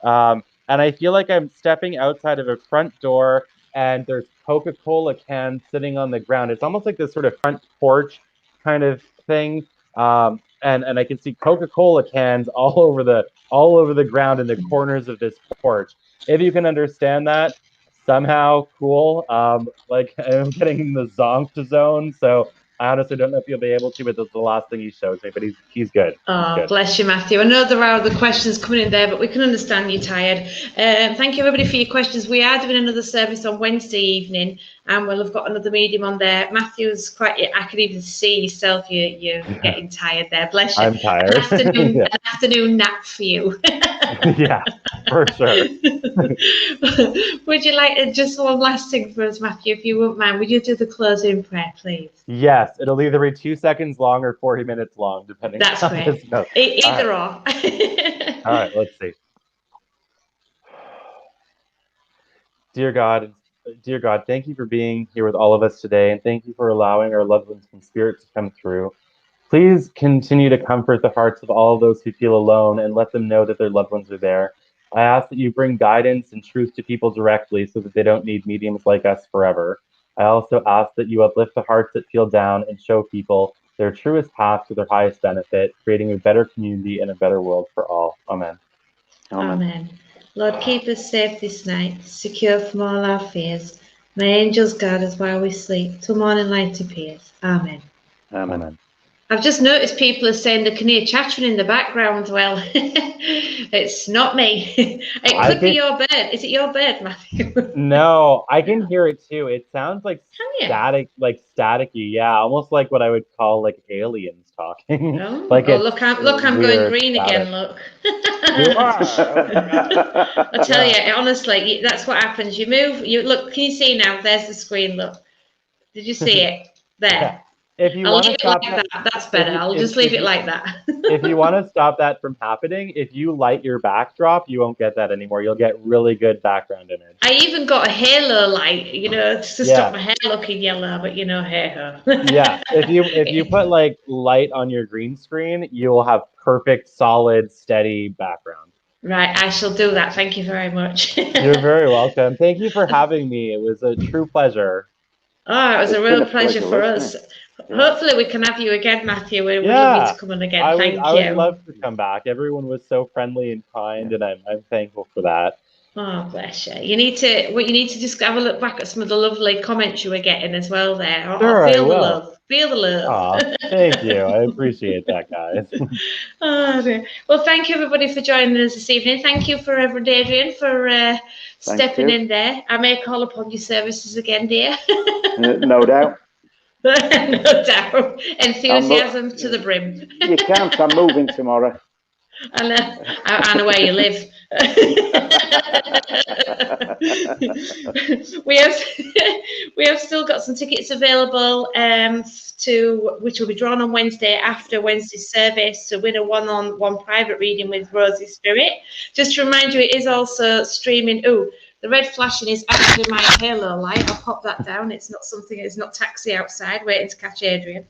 And I feel like I'm stepping outside of a front door and there's Coca-Cola cans sitting on the ground. It's almost like this sort of front porch kind of thing. And I can see Coca-Cola cans all over the ground in the corners of this porch. If you can understand that, somehow cool. Like I'm getting in the zonked zone, so I honestly don't know if you'll be able to, but that's the last thing he shows me. But he's good. Oh, good. Bless you, Matthew. I know there are other questions coming in there, but we can understand you're tired. Thank you, everybody, for your questions. We are doing another service on Wednesday evening, and we'll have got another medium on there. Matthew's I can even see yourself. You're getting tired there. Bless you. I'm tired. An afternoon nap for you. Yeah, for sure. Would you like just one last thing for us, Matthew, if you wouldn't mind? Would you do the closing prayer, please? Yes, it'll either be 2 seconds long or 40 minutes long, depending. That's on great. this note. Either or. All right, let's see. Dear God, thank you for being here with all of us today, and thank you for allowing our loved ones from spirit to come through. Please continue to comfort the hearts of all of those who feel alone and let them know that their loved ones are there. I ask that you bring guidance and truth to people directly so that they don't need mediums like us forever. I also ask that you uplift the hearts that feel down and show people their truest path to their highest benefit, creating a better community and a better world for all. Amen. Amen. Lord, keep us safe this night, secure from all our fears. May angels guard us while we sleep, till morning light appears. Amen. Amen. I've just noticed people are saying they can hear chattering in the background. Well, it's not me. It could be your bird. Is it your bird, Matthew? No, I can hear it too. It sounds like static, like staticky. Yeah, almost like what I would call like aliens talking. Oh, like look, I'm going green static. Again. Look. You are. I tell you, honestly, that's what happens. You move. You look. Can you see now? There's the screen. Look. Did you see it? There. Yeah. If you I'll want leave to stop it like that. That's better. I'll just leave it like that. If you want to stop that from happening, if you light your backdrop, you won't get that anymore. You'll get really good background image. I even got a halo light, to stop my hair looking yellow, but hey ho. Yeah, if you put like light on your green screen, you will have perfect, solid, steady background. Right, I shall do that. Thank you very much. You're very welcome. Thank you for having me. It was a true pleasure. Oh, it was a real pleasure for us. Yeah. Hopefully we can have you again, Matthew. We'd love you to come on again. I Thank you. I would love to come back. Everyone was so friendly and kind, and I'm thankful for that. Oh, bless you. You need to just have a look back at some of the lovely comments you were getting as well there. Sure, I feel the love. Feel the love. Aw, thank you. I appreciate that, guys. Oh, dear. Well, thank you everybody for joining us this evening. Thank you for Adrian for stepping in there. I may call upon your services again, dear. No doubt. No doubt. Enthusiasm to the brim. You can't. I'm moving tomorrow. I know where you live. we have still got some tickets available which will be drawn on Wednesday after Wednesday's service to win a one-on-one private reading with Rosie Spirit. Just to remind you, it is also streaming. Oh, the red flashing is actually my halo light. I'll pop that down. It's not something. It's not taxi outside waiting to catch Adrian.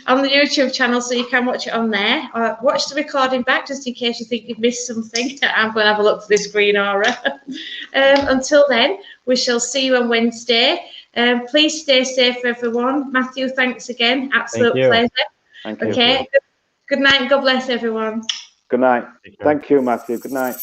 On the YouTube channel, so you can watch it on there. Watch the recording back just in case you think you've missed something. I'm going to have a look for this green aura. Until then, we shall see you on Wednesday. Please stay safe, everyone. Matthew, thanks again. Absolute pleasure. Thank you. Okay. Good night. God bless everyone. Good night. Thank you, Matthew. Good night.